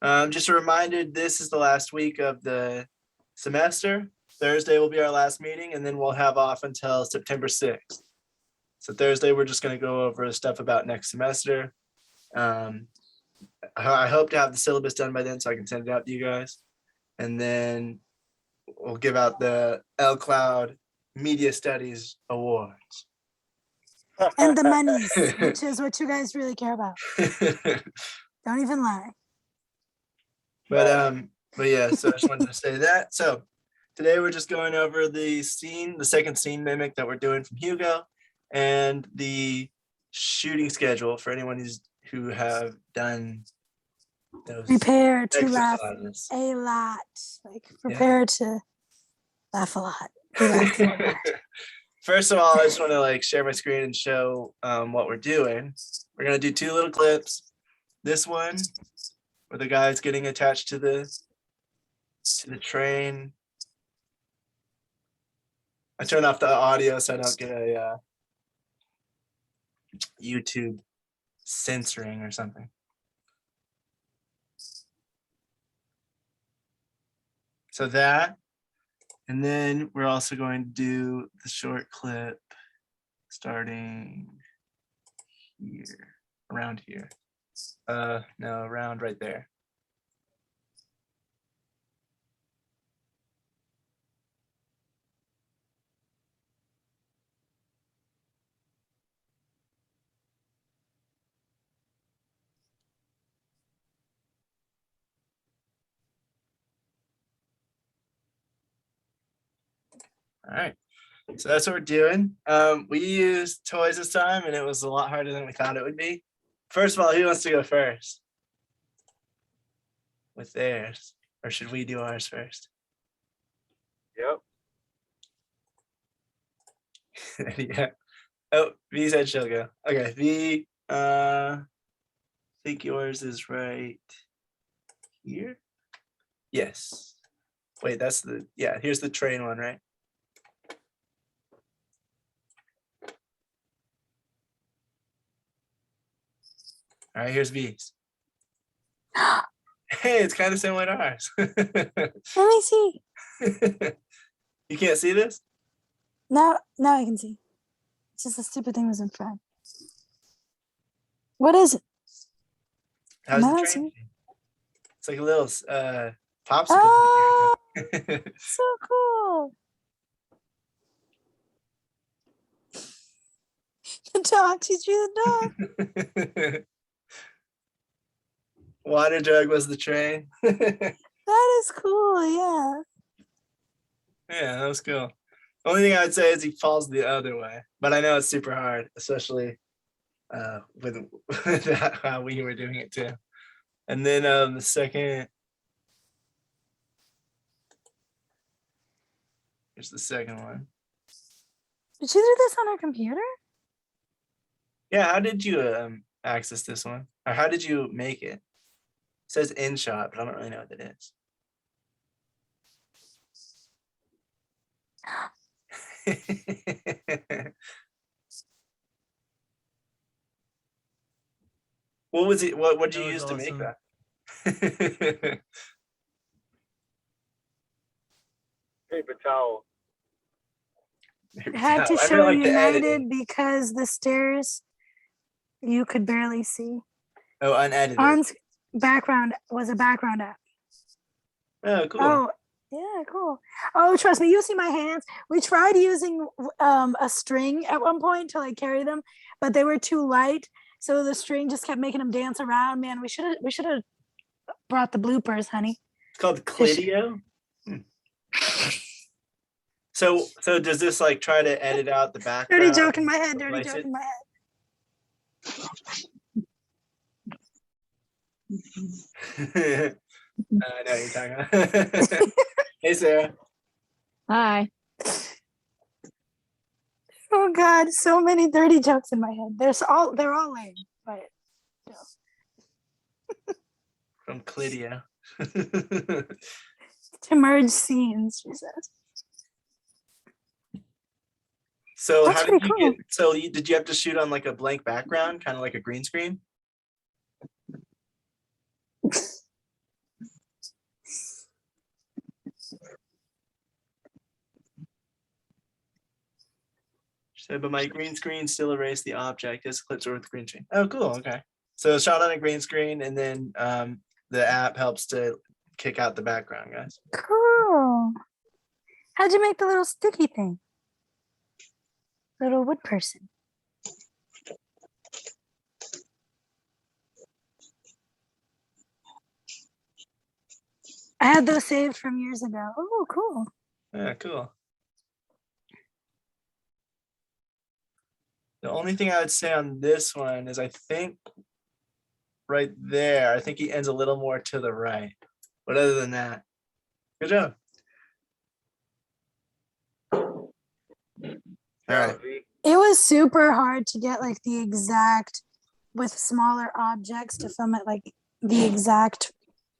Just a reminder, this is the last week of the semester. Thursday will be our last meeting, and then we'll have off until September 6th. So Thursday, we're just going to go over stuff about next semester. I hope to have the syllabus done by then so I can send it out to you guys. And then we'll give out the LCloud MediaStudies awards. And the monies, which is what you guys really care about. Don't even lie. But yeah, so I just wanted to say that. So today we're just going over the second scene mimic that we're doing from Hugo, and the shooting schedule for anyone who have done those. Prepare to laugh a lot. Like prepare to laugh a lot. First of all, I just want to share my screen and show what we're doing. We're gonna do 2 little clips. This one, where the guy's getting attached to the train. I turn off the audio so I don't get a YouTube censoring or something. So that, and then we're also going to do the short clip starting here, around here. No, around right there. All right, so that's what we're doing. We used toys this time, and it was a lot harder than we thought it would be. First of all, who wants to go first with theirs? Or should we do ours first? Yep. Yeah. Oh, V said she'll go. Okay, V, I think yours is right here. Yes. Wait, here's the train one, right? All right, here's V's. Hey, it's kind of similar to ours. Let me see. You can't see this? Now I can see. It's just the stupid thing was in front. What is it? How's the train? It's like a little popsicle. Oh, so cool. The dog, she drew the dog. Water jug was the train. That is cool, yeah. Yeah, that was cool. Only thing I would say is he falls the other way, but I know it's super hard, especially with how we were doing it too. And then the second, here's the second one. Did she do this on her computer? Yeah, how did you access this one? Or how did you make it? It says InShot, but I don't really know what that is. What was it? What did you use to make that? Paper towel. I had to show United because the stairs you could barely see. Oh, unedited. On's background was a background app. Oh, cool. Oh, yeah, cool. Oh, trust me, you see my hands. We tried using a string at one point to carry them, but they were too light, so the string just kept making them dance around. Man, we should have brought the bloopers, honey. It's called Clidio. So does this try to edit out the background? Dirty joke in my head. Dirty joke in my head. I know what you're talking about. Hey, Sarah. Hi. Oh God, so many dirty jokes in my head. They're all lame, but From Clidio. To merge scenes, she says. So That's how did you cool. get? So did you have to shoot on a blank background, kind of like a green screen? So, but my green screen still erased the object. This clips are with green screen. Oh, cool. Okay. So it's shot on a green screen, and then the app helps to kick out the background, guys. Cool. How'd you make the little sticky thing? Little wood person. I had those saved from years ago. Oh, cool. Yeah, cool. The only thing I would say on this one is I think right there, I think he ends a little more to the right. But other than that, good job. All right. It was super hard to get like the exact, with smaller objects, to film it like the exact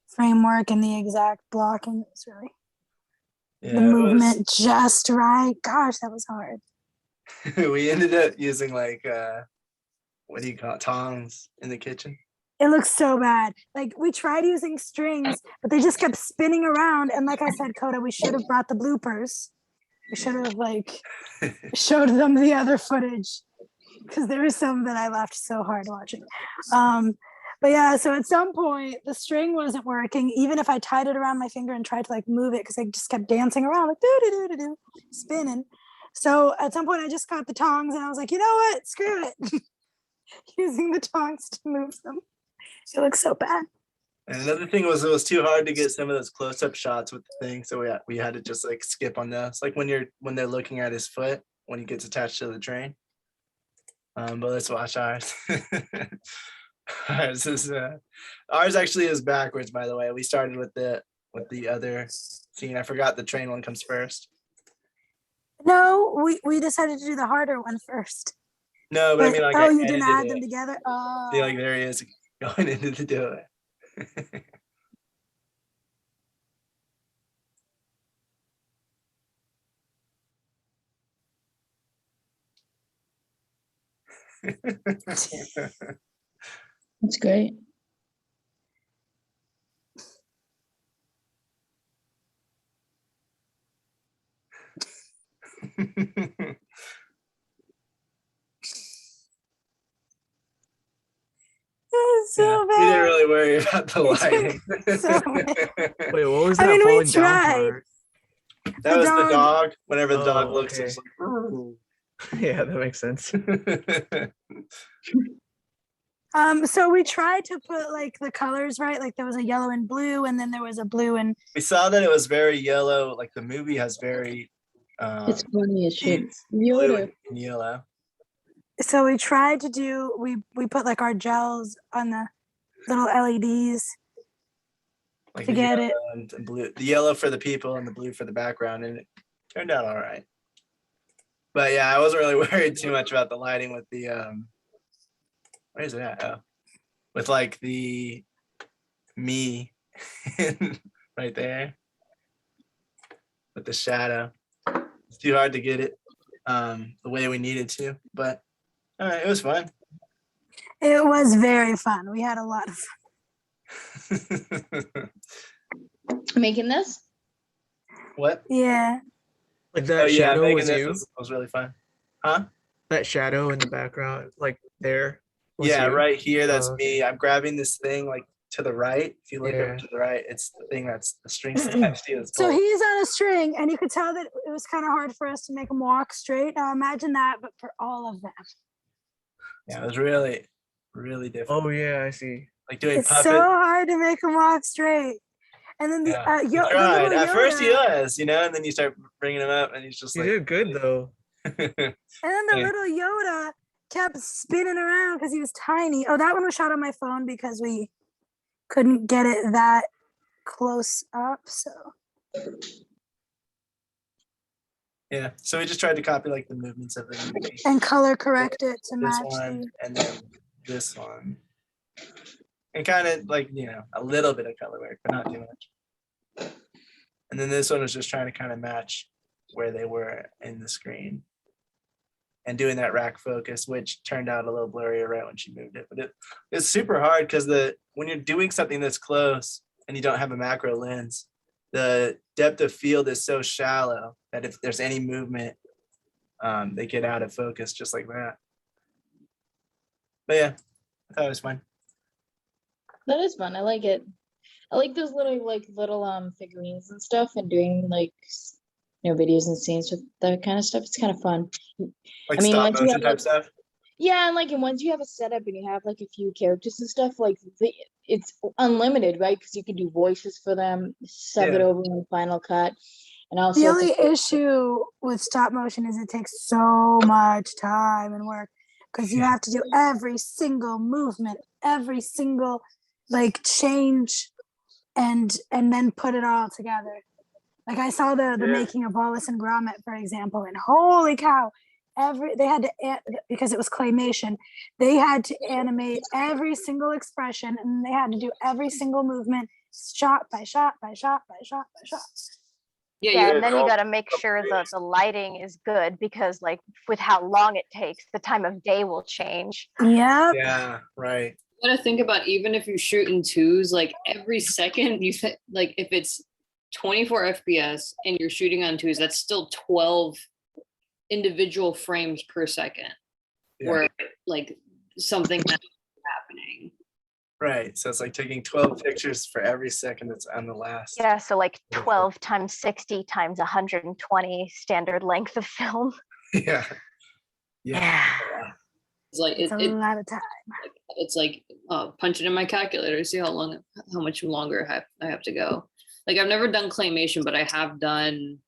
framework and the exact blocking. It was really Yeah, the movement just right. Gosh, that was hard. We ended up using like what do you call it, tongs in the kitchen. It looks so bad. Like we tried using strings, but they just kept spinning around. And like I said, Coda, we should have brought the bloopers. We should have like showed them the other footage, because there was some that I laughed so hard watching. But yeah, so at some point the string wasn't working, even if I tied it around my finger and tried to like move it, because I just kept dancing around like do do do do do, spinning. So at some point I just got the tongs and I was like, you know what? Screw it. Using the tongs to move them. It looks so bad. And another thing was it was too hard to get some of those close-up shots with the thing, so we had to just like skip on those, like when they're looking at his foot when he gets attached to the train. But let's watch ours. Ours actually is backwards, by the way. We started with the other scene. I forgot the train one comes first. No, we decided to do the harder one first. No, but I mean, like, oh, you didn't add them together. Oh, see, like there he is going into the door. That's great. so We bad. didn't really worry about the lighting. Wait, what was that I mean, we falling down tried. part? That The was dog. the dog. Whenever the dog Oh, looks, okay. it's like. Yeah, that makes sense. So we tried to put like the colors right, like there was a yellow and blue, and then there was a blue and We saw that it was very yellow. Like the movie has very. It's funny as shit. Blue Yoda. and yellow. so we tried to do we put like our gels on the little LEDs Like to the get yellow it. and the blue, the yellow for the people and the blue for the background, and it turned out all right. But yeah, I wasn't really worried too much about the lighting with the where is it at? Oh, with like the me right there with the shadow. It's too hard to get it the way we needed to, but all right, it was fun. It was very fun. We had a lot of fun. Making this? What? Yeah. Like that Oh yeah, shadow making was this you? was really fun. Huh? That shadow in the background, like there. Was Yeah, you? right here. That's Oh, me. I'm grabbing this thing like to the right. If you look Yeah. over to the right, it's the thing that's the string attached to. So he's on a string, and you could tell that it was kind of hard for us to make him walk straight. Now imagine that, but for all of them. Yeah, it was really, really different. Oh yeah, I see. Like doing It's puppet. so hard to make him walk straight. And then the, Yeah, we the little tried. At first he Yoda- was, and then you start bringing him up, and he's just You like. did good though. And then the Yeah. little Yoda kept spinning around because he was tiny. Oh, that one was shot on my phone because we couldn't get it that close up. So Yeah, so we just tried to copy like the movements of the movie. and color correct it to This match one the. and then this one, and kind of like a little bit of color work, but not too much. And then this one was just trying to kind of match where they were in the screen, and doing that rack focus, which turned out a little blurrier right when she moved it. But it's super hard because when you're doing something this close and you don't have a macro lens, the depth of field is so shallow that if there's any movement, they get out of focus just like that. But yeah, I thought it was fun. That is fun. I like it. I like those little figurines and stuff, and doing videos and scenes with that kind of stuff. It's kind of fun. Like I mean, stop once you motion have, type stuff. Yeah, and once you have a setup and you have a few characters and stuff, it's unlimited, right? Because you can do voices for them, sub it Yeah. over in the Final Cut, and also The only issue with stop motion is it takes so much time and work because you have to do every single movement, every single change, and then put it all together. Like I saw the making of Wallace and Gromit, for example, and holy cow, they had to, because it was claymation, they had to animate every single expression, and they had to do every single movement shot by shot by shot by shot by shot. Yeah, and then you got to make sure that the lighting is good because with how long it takes, the time of day will change. Yep. Yeah, right. You gotta think about, even if you shoot in twos, every second you if it's 24 FPS and you're shooting on twos, that's still 12 individual frames per second where something is happening. Right. So it's taking 12 pictures for every second that's on the last. Yeah, so 12 times 60 times 120 standard length of film. Yeah. Yeah. It's a lot of time. It's punch it in my calculator, see how much longer I have to go. I've never done claymation, but I have done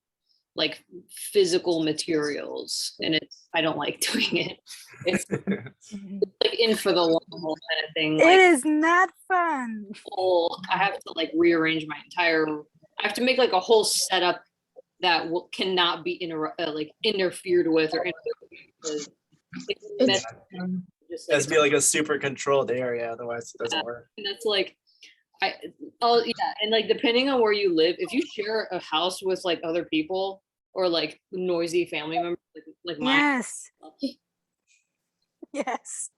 physical materials, and I don't like doing it. It's in for the long haul kind of thing. It is not fun. I have to rearrange my entire. I have to make a whole setup that cannot be interfered with or interfered with. It has to be a super controlled area, otherwise it doesn't work. And that's and depending on where you live, if you share a house with other people or noisy family members, mine. Yes.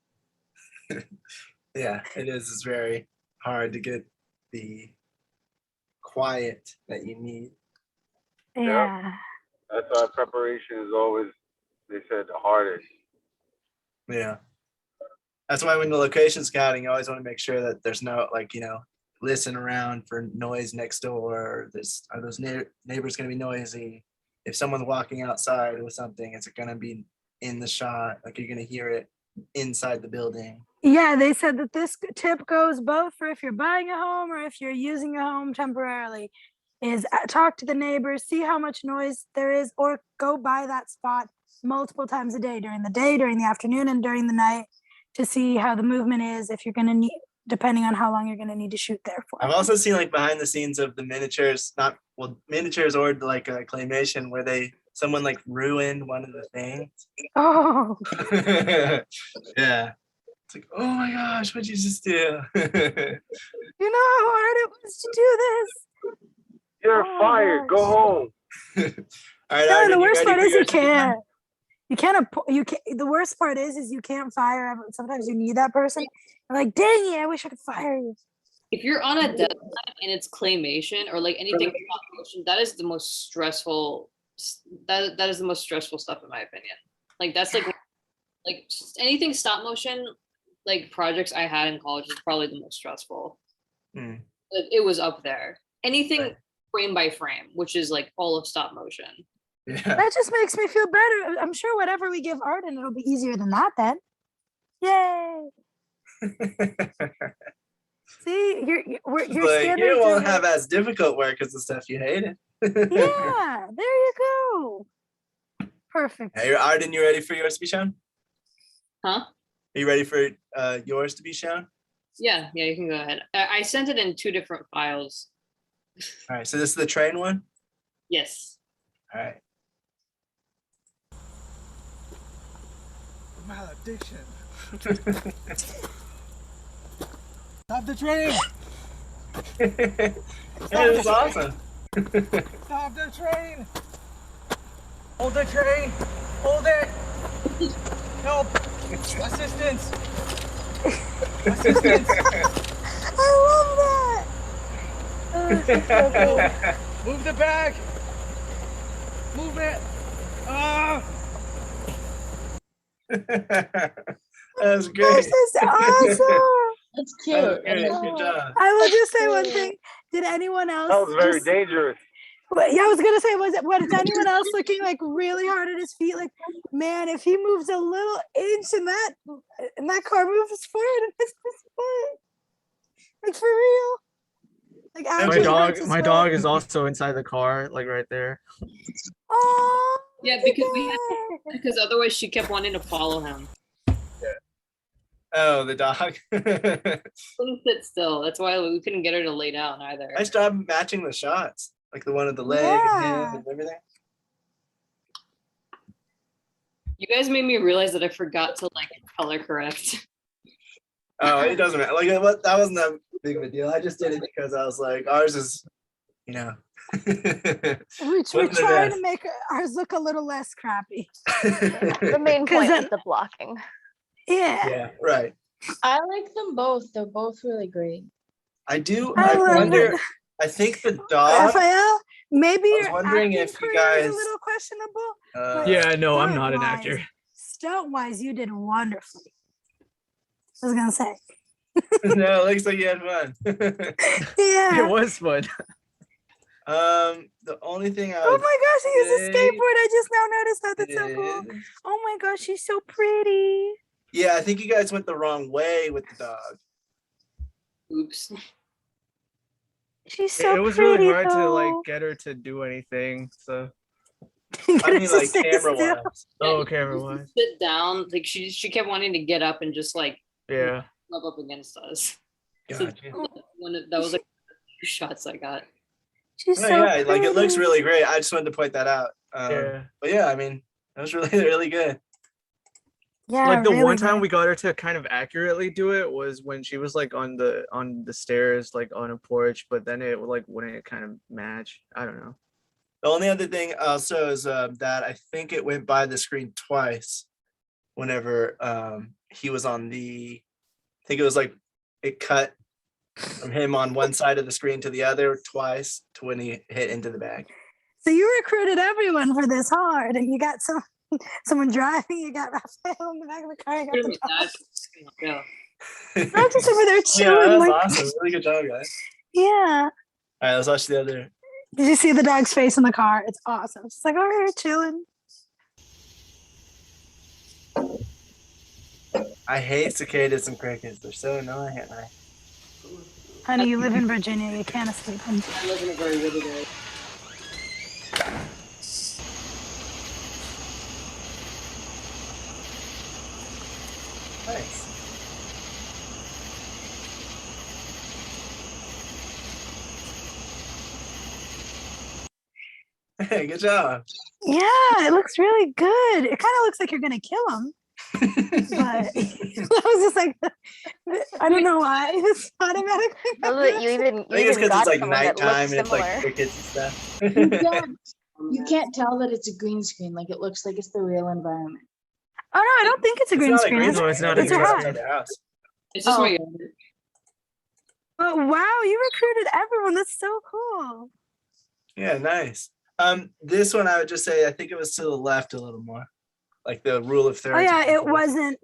Yeah, it is. It's very hard to get the quiet that you need. Yeah. That's why preparation is always, they said, the hardest. Yeah. That's why when the location scouting, you always want to make sure that there's no listen around for noise next door. Are those neighbors going to be noisy? If someone's walking outside with something, is it going to be in the shot? You're going to hear it inside the building. Yeah, they said that this tip goes both for if you're buying a home or if you're using a home temporarily, is talk to the neighbors, see how much noise there is, or go by that spot multiple times a day, during the afternoon, and during the night, to see how the movement is, if you're going to need, depending on how long you're going to need to shoot there for. I've also seen behind the scenes of the miniatures, miniatures or claymation, where someone ruined one of the things. Oh. Yeah. It's oh my gosh, what'd you just do? You know how hard it was to do this. You're fired. Go home. All right, No, Arden, the you worst ready part for is your you can't. You can't. The worst part is you can't fire. Sometimes you need that person. I'm dang it! I wish I could fire you. If you're on a deadline and it's claymation or anything stop motion, that is the most stressful. That is the most stressful stuff, in my opinion. That's anything stop motion, projects I had in college is probably the most stressful. It was up there. Anything frame by frame, which is all of stop motion. Yeah. That just makes me feel better. I'm sure whatever we give Arden, it'll be easier than that then. Yay! See, you're you won't have as difficult work as the stuff you hated. Yeah, there you go. Perfect. Hey, Arden, you ready for yours to be shown? Huh? Are you ready for yours to be shown? Yeah, you can go ahead. I sent it in 2 different files. All right, so this is the train one? Yes. All right. Malediction. Stop the train! It was awesome. Stop the train! Hold the train! Hold it! Help! Assistance! Assistance! I love that. Oh, so cool. Move the bag! Move it! Ah! That was This great. is awesome. That's That was cute. great. Good job. I will just say one thing. Did anyone else? That was very just- dangerous. Yeah, I was gonna say, what is anyone else looking like really hard at his feet? Like, man, if he moves a little inch and that car moves forward and hits his foot. Like for real. Like My actually dog, hurts his my foot. dog is also inside the car, like right there. Oh, Yeah, because otherwise she kept wanting to follow him. Oh, the dog. Couldn't sit still. That's why we couldn't get her to lay down either. Nice job matching the shots, like the one with the leg and Yeah. him and everything. You guys made me realize that I forgot to like color correct. Oh, it doesn't matter. Like that wasn't that big of a deal. I just did it because I was like, ours is, you know. we're Wasn't the trying best. to make ours look a little less crappy. The main 'Cause point then- was the blocking. Yeah. Yeah, right. I like them both. They're both really great. I do. I I love wonder. it. I think the dog. Raphael, maybe I was your wondering acting if you career is a guys- little questionable. Yeah, no, I'm stunt not an wise- actor. Stunt wise, you did wonderfully. I was gonna say. No, it looks like you had fun. Yeah. It was fun. The only thing I Oh would my gosh, he has a say skateboard. I just now noticed that. That's so cool. is- Oh my gosh, she's so pretty. Yeah, I think you guys went the wrong way with the dog. Oops. She's so It was pretty. really hard to though. like get her to do anything. So You I gotta mean, like stay camera still. wise. oh, Yeah, camera just wise. Sit down. Like she kept wanting to get up and just like Yeah. rub up against us. So Gotcha. that was like two shots I got. She's No, so yeah, like it looks pretty. really great. I just wanted to point that out. Yeah. But yeah, I mean, that was really, really good. Yeah, Like the really one time good. we got her to kind of accurately do it was when she was like on the stairs, like on a porch, but then it like wouldn't kind of match. I don't know. The only other thing also is that I think it went by the screen twice whenever he was on the, I think it was like it cut from him on one side of the screen to the other twice to when he hit into the bag. So you recruited everyone for this hard, and you got someone driving. You got Raphael in the back of the car. You got the dog. Yeah. I'm just over there Yeah, chilling. that was like, awesome. Really good job, guys. yeah. All right, let's watch the other. Did you see the dog's face in the car? It's awesome. It's like, oh, we're chilling. I hate cicadas and crickets. They're so annoying at night. Honey, you live in Virginia. You can't escape them. I live in a very wooded area. Nice. Hey, good job. Yeah, it looks really good. It kind of looks like you're gonna kill him, but I was just like, I don't know why. It's automatically. I love that you even I think it's because got it's like someone that looks nighttime and it's like similar. crickets and stuff. You can't tell that it's a green screen. Like it looks like it's the real environment. Oh no, I don't think it's a It's green not a screen. green is it? No, it's not screen. It's a I think house. it's their house. It's just Oh. my But wow, you recruited everyone. That's so cool. Yeah, nice. This one I would just say I think it was to the left a little more, like the rule of thirds. Oh yeah, it wasn't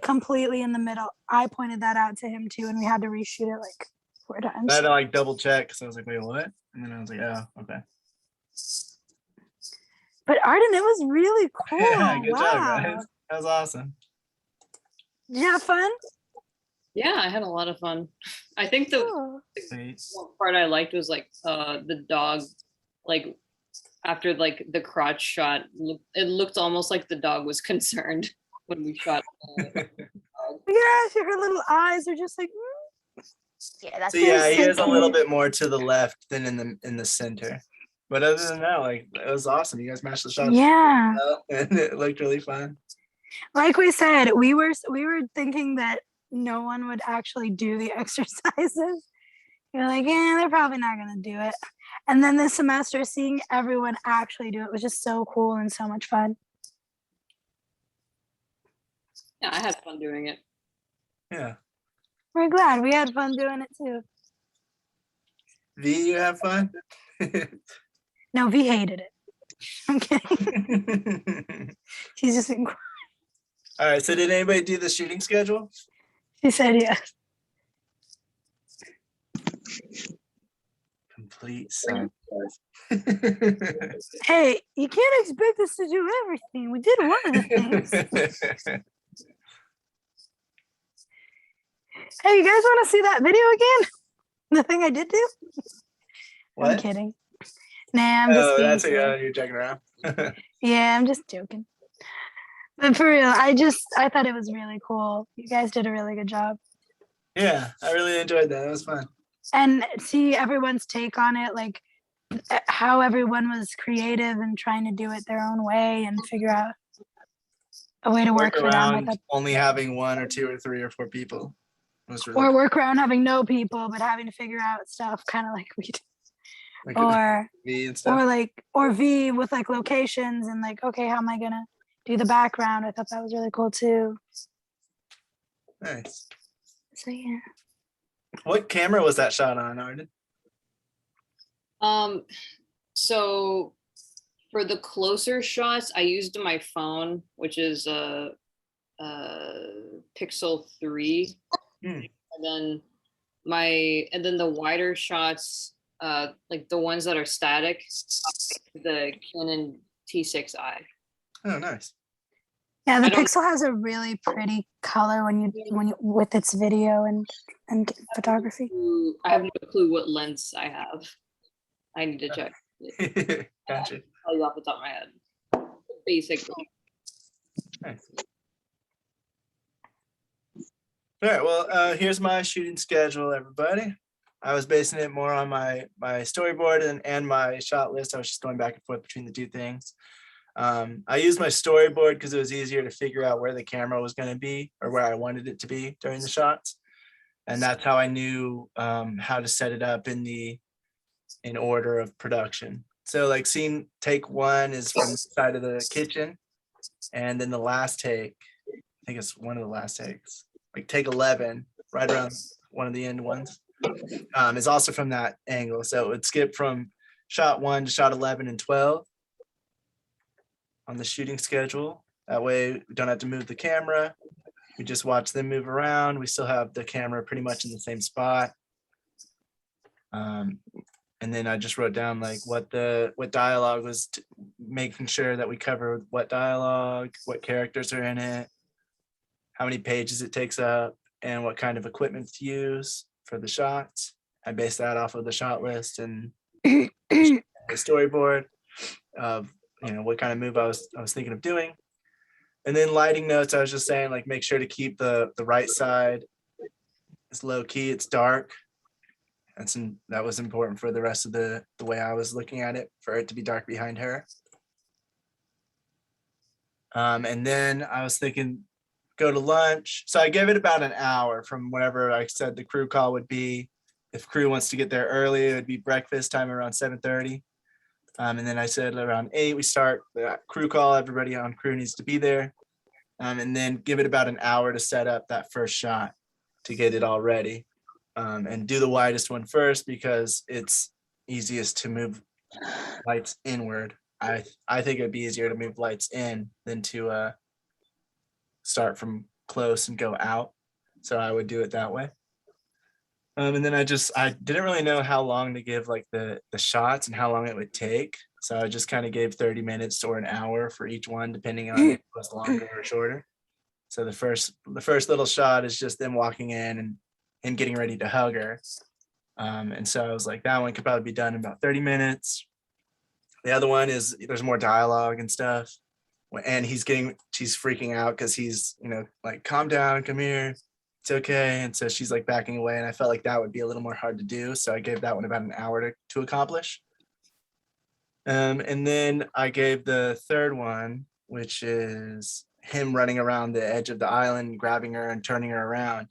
completely in the middle. I pointed that out to him too, and we had to reshoot it like 4 times. I had to like double check because I was like, wait, what? And then I was like, oh, okay. But Arden, it was really cool. Yeah, good job, Wow. guys. That was awesome. Did you have fun? Yeah, I had a lot of fun. I think the Cool. Sweet. one part I liked was like the dog, like after like the crotch shot, it looked almost like the dog was concerned when we shot. Yeah, her little eyes are just like. Yeah, that's So yeah, he is a so little cute. bit more to the left than in the center. But other than that, like it was awesome. You guys matched the shots Yeah, well, and it looked really fun. like we said, we were thinking that no one would actually do the exercises. You're like, yeah, they're probably not gonna do it. And then this semester, seeing everyone actually do it was just so cool and so much fun. Yeah, I had fun doing it. Yeah. We're glad we had fun doing it too. V, you have fun? No, V hated it. I'm kidding. She's just been quiet. All right. So did anybody do the shooting schedule? She said yes. Complete silence. Hey, you can't expect us to do everything. We did one of the things. Hey, you guys want to see that video again? The thing I did do? What? I'm kidding. Nah, I'm just Oh, being that's silly. you're joking around. Yeah, I'm just joking. But for real, I thought it was really cool. You guys did a really good job. Yeah, I really enjoyed that. It was fun. And see everyone's take on it, like how everyone was creative and trying to do it their own way and figure out a way to work for them. I Around thought, only having 1 or 2 or 3 or 4 people. It was really or work around having no people, but having to figure out stuff kind of like we did. like Or me and stuff. or V with like locations and like, okay, how am I gonna do the background? I thought that was really cool too. Nice. So yeah. What camera was that shot on, Arden? So for the closer shots, I used my phone, which is a Pixel 3. Hmm. And then the wider shots, like the ones that are static, the Canon T6i. Oh, nice. Yeah, the I don't- Pixel has a really pretty color when you with its video and photography. I have no clue what lens I have. I need to check. Gotcha. Tell you off the top of my head. Basically. Nice. All right, well, here's my shooting schedule, everybody. I was basing it more on my storyboard and my shot list. I was just going back and forth between the two things. I used my storyboard because it was easier to figure out where the camera was going to be or where I wanted it to be during the shots. And that's how I knew how to set it up in order of production. So like scene take 1 is from the side of the kitchen. And then the last take, I think it's one of the last takes, like take 11, right around one of the end ones, is also from that angle. So it would skip from shot 1 to shot 11 and 12 on the shooting schedule. That way we don't have to move the camera. We just watch them move around. We still have the camera pretty much in the same spot. And then I just wrote down like what dialogue was, making sure that we cover what dialogue, what characters are in it, how many pages it takes up, and what kind of equipment to use for the shots. I based that off of the shot list and the storyboard of what kind of move I was thinking of doing. And then lighting notes, I was just saying like make sure to keep the right side. It's low key, it's dark. And that was important for the rest of the way I was looking at it, for it to be dark behind her. And then I was thinking, go to lunch. So I gave it about an hour from whenever I said the crew call would be. If crew wants to get there early, it would be breakfast time around 7:30. And then I said around 8, we start the crew call. Everybody on crew needs to be there. And then give it about an hour to set up that first shot to get it all ready. And do the widest one first because it's easiest to move lights inward. I think it'd be easier to move lights in than to start from close and go out. So I would do it that way. And then I didn't really know how long to give like the shots and how long it would take. So I just kind of gave 30 minutes or an hour for each one, depending on if it was longer or shorter. So the first little shot is just them walking in and him getting ready to hug her. And so I was like, that one could probably be done in about 30 minutes. The other one is there's more dialogue and stuff. And she's freaking out because he's, like, calm down, come here, it's okay. And so she's like backing away. And I felt like that would be a little more hard to do. So I gave that one about an hour to accomplish. And then I gave the third one, which is him running around the edge of the island, grabbing her and turning her around.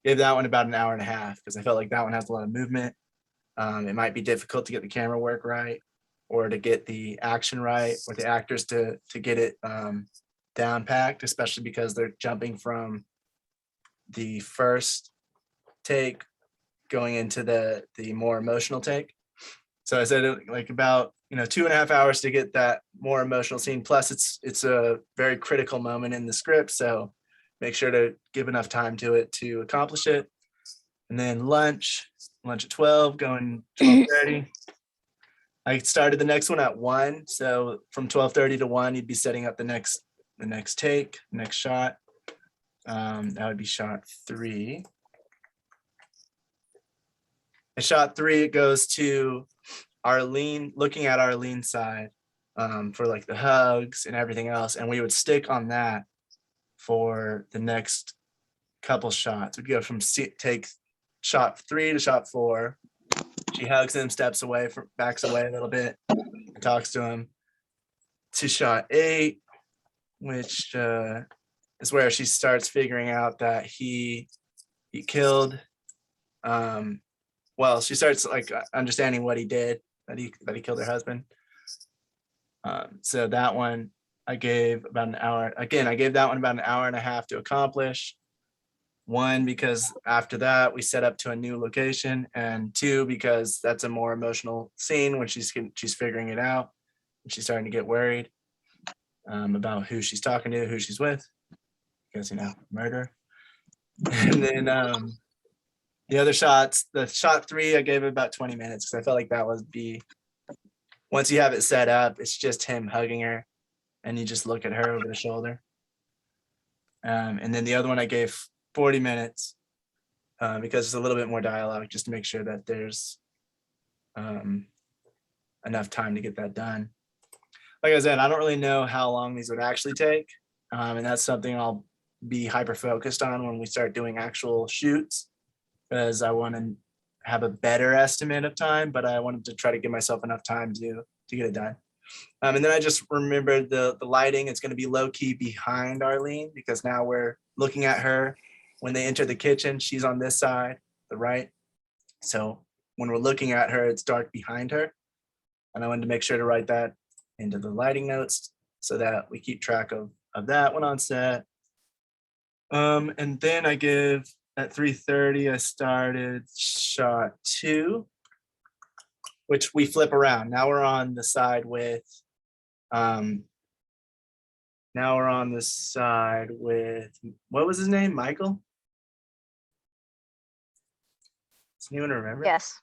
Gave that one about an hour and a half because I felt like that one has a lot of movement. It might be difficult to get the camera work right or to get the action right or the actors to get it down packed, especially because they're jumping from the first take going into the more emotional take. So I said like about 2.5 hours to get that more emotional scene. Plus it's a very critical moment in the script. So make sure to give enough time to it to accomplish it. And then lunch at 12, going 12:30. I started the next one at 1. So from 12:30 to 1, you'd be setting up the next take, next shot. That would be shot 3. And shot 3, it goes to Arlene, looking at Arlene's side for like the hugs and everything else. And we would stick on that for the next couple shots. We'd go from take shot 3 to shot 4. She hugs him, steps away, backs away a little bit, and talks to him, to shot 8, which is where she starts figuring out that he killed. Well, she starts like understanding what he did, that he killed her husband. So that one I gave about an hour. Again, I gave that one about an hour and a half to accomplish. 1, because after that we set up to a new location, and 2, because that's a more emotional scene when she's figuring it out and she's starting to get worried about who she's talking to, who she's with, because murder. And then the other shots, the shot 3, I gave it about 20 minutes because I felt like that was once you have it set up, it's just him hugging her and you just look at her over the shoulder. And then the other one I gave 40 minutes because it's a little bit more dialogue, just to make sure that there's enough time to get that done. Like I said, I don't really know how long these would actually take. And that's something I'll be hyper focused on when we start doing actual shoots, because I want to have a better estimate of time, but I wanted to try to give myself enough time to get it done. And then I just remembered the lighting. It's going to be low key behind Arlene, because now we're looking at her. When they enter the kitchen, she's on this side, the right. So when we're looking at her, it's dark behind her. And I wanted to make sure to write that into the lighting notes so that we keep track of that one on set. And then I give, at 3:30, I started shot 2, which we flip around. Now we're on the side with, what was his name? Michael? Does anyone remember? Yes.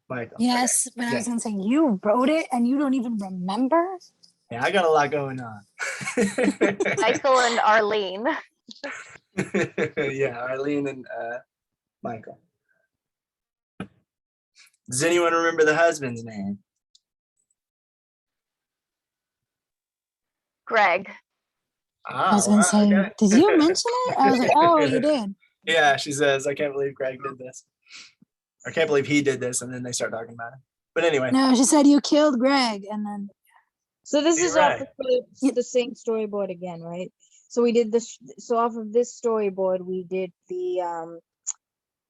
Michael. Yes, but I was gonna say, you wrote it and you don't even remember? Yeah, I got a lot going on. Michael and Arlene. Yeah, Arlene and Michael. Does anyone remember the husband's name? Greg. I was gonna say, okay. did you mention it? I was like, oh, you did. Yeah, she says, I can't believe Greg did this. I can't believe he did this, and then they start talking about it. But anyway. No, she said you killed Greg, and then. So this is Right. off the same storyboard again, right? So we did this. So off of this storyboard, we did the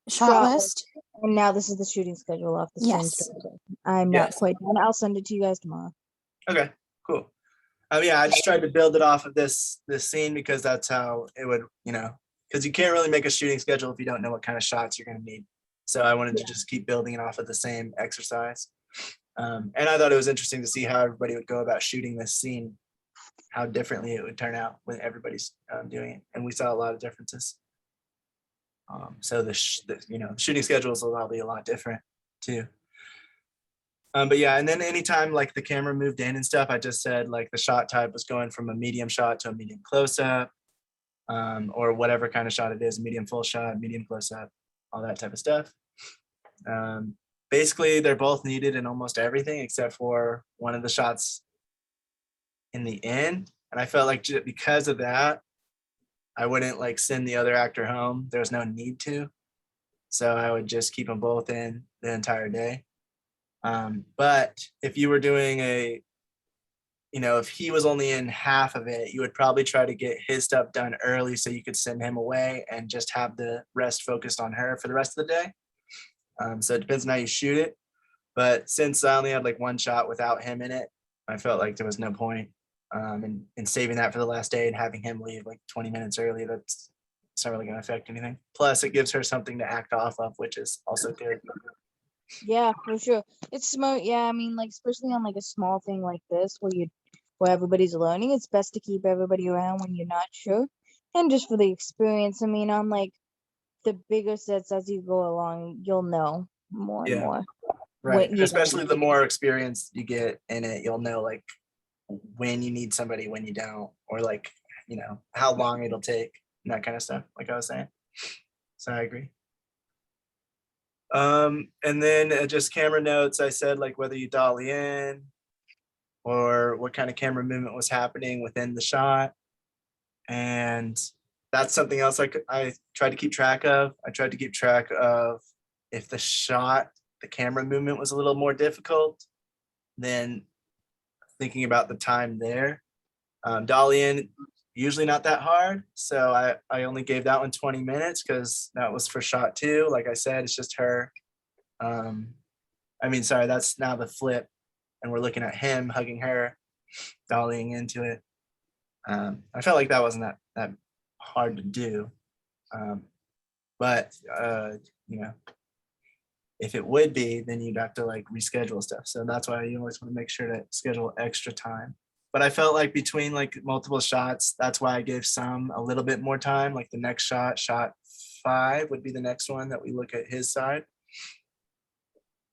Shot list. and now this is the shooting schedule off the Yes. same storyboard. I'm Yes. not quite done. I'll send it to you guys tomorrow. Okay, cool. Yeah, I just tried to build it off of this scene, because that's how it would, because you can't really make a shooting schedule if you don't know what kind of shots you're going to need. So I wanted to just keep building it off of the same exercise. And I thought it was interesting to see how everybody would go about shooting this scene, how differently it would turn out when everybody's doing it. And we saw a lot of differences. So the shooting schedules will probably be a lot different too. But yeah, and then anytime like the camera moved in and stuff, I just said like the shot type was going from a medium shot to a medium close-up, or whatever kind of shot it is, medium full shot, medium close-up, all that type of stuff. Basically, they're both needed in almost everything except for one of the shots in the end. And I felt like because of that, I wouldn't like send the other actor home. There's no need to. So I would just keep them both in the entire day. But if you were doing if he was only in half of it, you would probably try to get his stuff done early so you could send him away and just have the rest focused on her for the rest of the day. So it depends on how you shoot it. But since I only had like one shot without him in it, I felt like there was no point in saving that for the last day and having him leave like 20 minutes early. It's not really going to affect anything. Plus, it gives her something to act off of, which is also good. Yeah, for sure. It's smart. Yeah, I mean, like especially on like a small thing like this where everybody's learning, it's best to keep everybody around when you're not sure. And just for the experience, I mean, on like the bigger sets as you go along, you'll know more and Yeah, more right. what you're gonna Especially the more experience you get in it, you'll know like when you need somebody, when you don't, or like, how long it'll take and that kind of stuff, like I was saying. So I agree. And then just camera notes, I said like whether you dolly in or what kind of camera movement was happening within the shot. And that's something else I tried to keep track of. I tried to keep track of if the camera movement was a little more difficult, then thinking about the time there. Dolly in, usually not that hard. So I only gave that one 20 minutes because that was for shot 2. Like I said, it's just her. Sorry, that's now the flip. And we're looking at him hugging her, dollying into it. I felt like that wasn't that hard to do. But if it would be, then you'd have to like reschedule stuff. So that's why you always want to make sure to schedule extra time. But I felt like between like multiple shots, that's why I gave some a little bit more time. Like the next shot 5 would be the next one that we look at his side.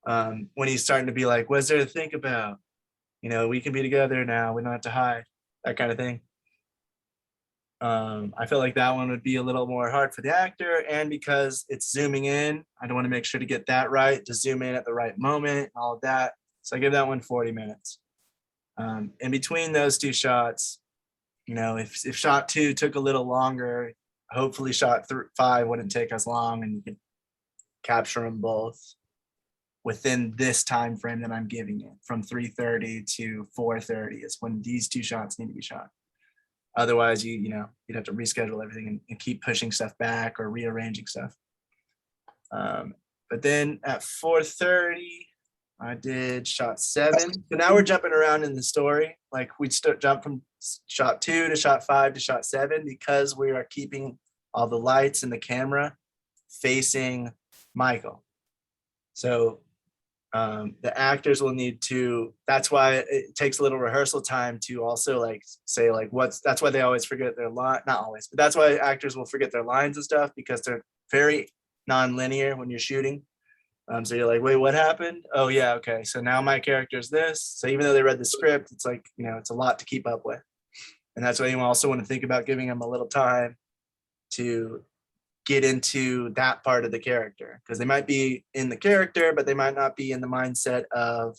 When he's starting to be like, what's there to think about? We can be together now. We don't have to hide, that kind of thing. I feel like that one would be a little more hard for the actor, and because it's zooming in, I don't want to make sure to get that right, to zoom in at the right moment, all of that. So I give that one 40 minutes. In between those 2 shots, if shot 2 took a little longer, hopefully shot 5 wouldn't take as long, and you could capture them both within this time frame that I'm giving it, from 3:30 to 4:30 is when these 2 shots need to be shot. Otherwise, you'd have to reschedule everything and keep pushing stuff back or rearranging stuff. But then at 4:30, I did shot 7. So now we're jumping around in the story. Like we jump from shot 2 to shot 5 to shot 7 because we are keeping all the lights and the camera facing Michael. So the actors will need to, that's why it takes a little rehearsal time to also like say like that's why they always forget their line, not always, but that's why actors will forget their lines and stuff, because they're very non-linear when you're shooting. So you're like, wait, what happened? Oh yeah, okay, so now my character is this. So even though they read the script, it's like, it's a lot to keep up with. And that's why you also want to think about giving them a little time to get into that part of the character, because they might be in the character, but they might not be in the mindset of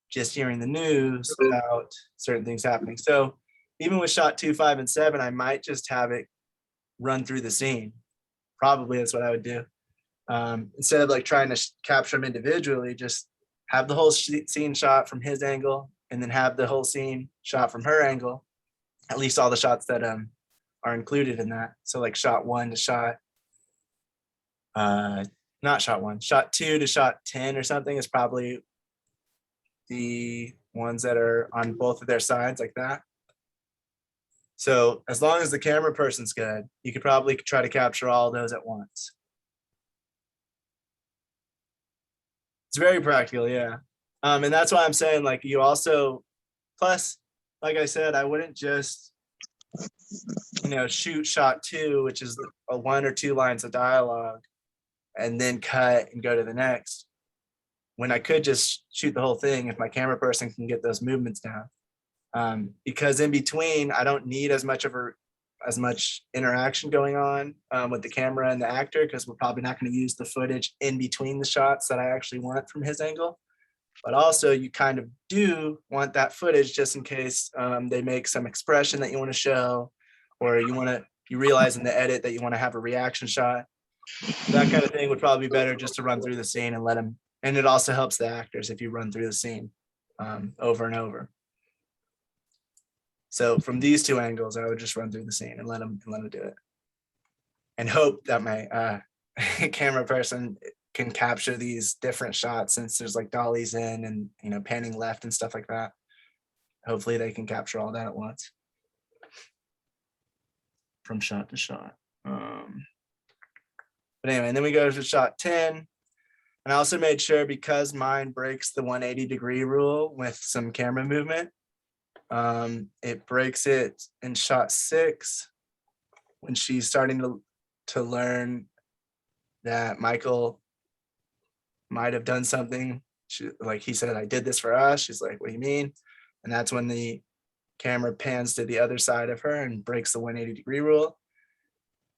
just hearing the news about certain things happening. So even with shot 2, 5, and 7, I might just have it run through the scene. Probably that's what I would do. Instead of like trying to capture them individually, just have the whole scene shot from his angle, and then have the whole scene shot from her angle, at least all the shots that are included in that. So like shot 1 to shot not shot 1, shot 2 to shot 10 or something is probably the ones that are on both of their sides like that. So as long as the camera person's good, you could probably try to capture all those at once. It's very practical, yeah. And that's why I'm saying like you also, plus, like I said, I wouldn't just, shoot shot 2, which is a 1 or 2 lines of dialogue, and then cut and go to the next, when I could just shoot the whole thing if my camera person can get those movements down. Because in between, I don't need as much interaction going on with the camera and the actor, because we're probably not going to use the footage in between the shots that I actually want from his angle. But also you kind of do want that footage just in case they make some expression that you want to show, or you realize in the edit that you want to have a reaction shot. That kind of thing would probably be better just to run through the scene and let them, and it also helps the actors if you run through the scene over and over. So from these 2 angles, I would just run through the scene and let them do it, and hope that my camera person can capture these different shots, since there's like dollies in and panning left and stuff like that. Hopefully they can capture all that at once from shot to shot. But anyway, and then we go to shot 10. And I also made sure, because mine breaks the 180-degree rule with some camera movement, it breaks it in shot 6 when she's starting to learn that Michael might have done something. Like he said, I did this for us. She's like, what do you mean? And that's when the camera pans to the other side of her and breaks the 180-degree rule.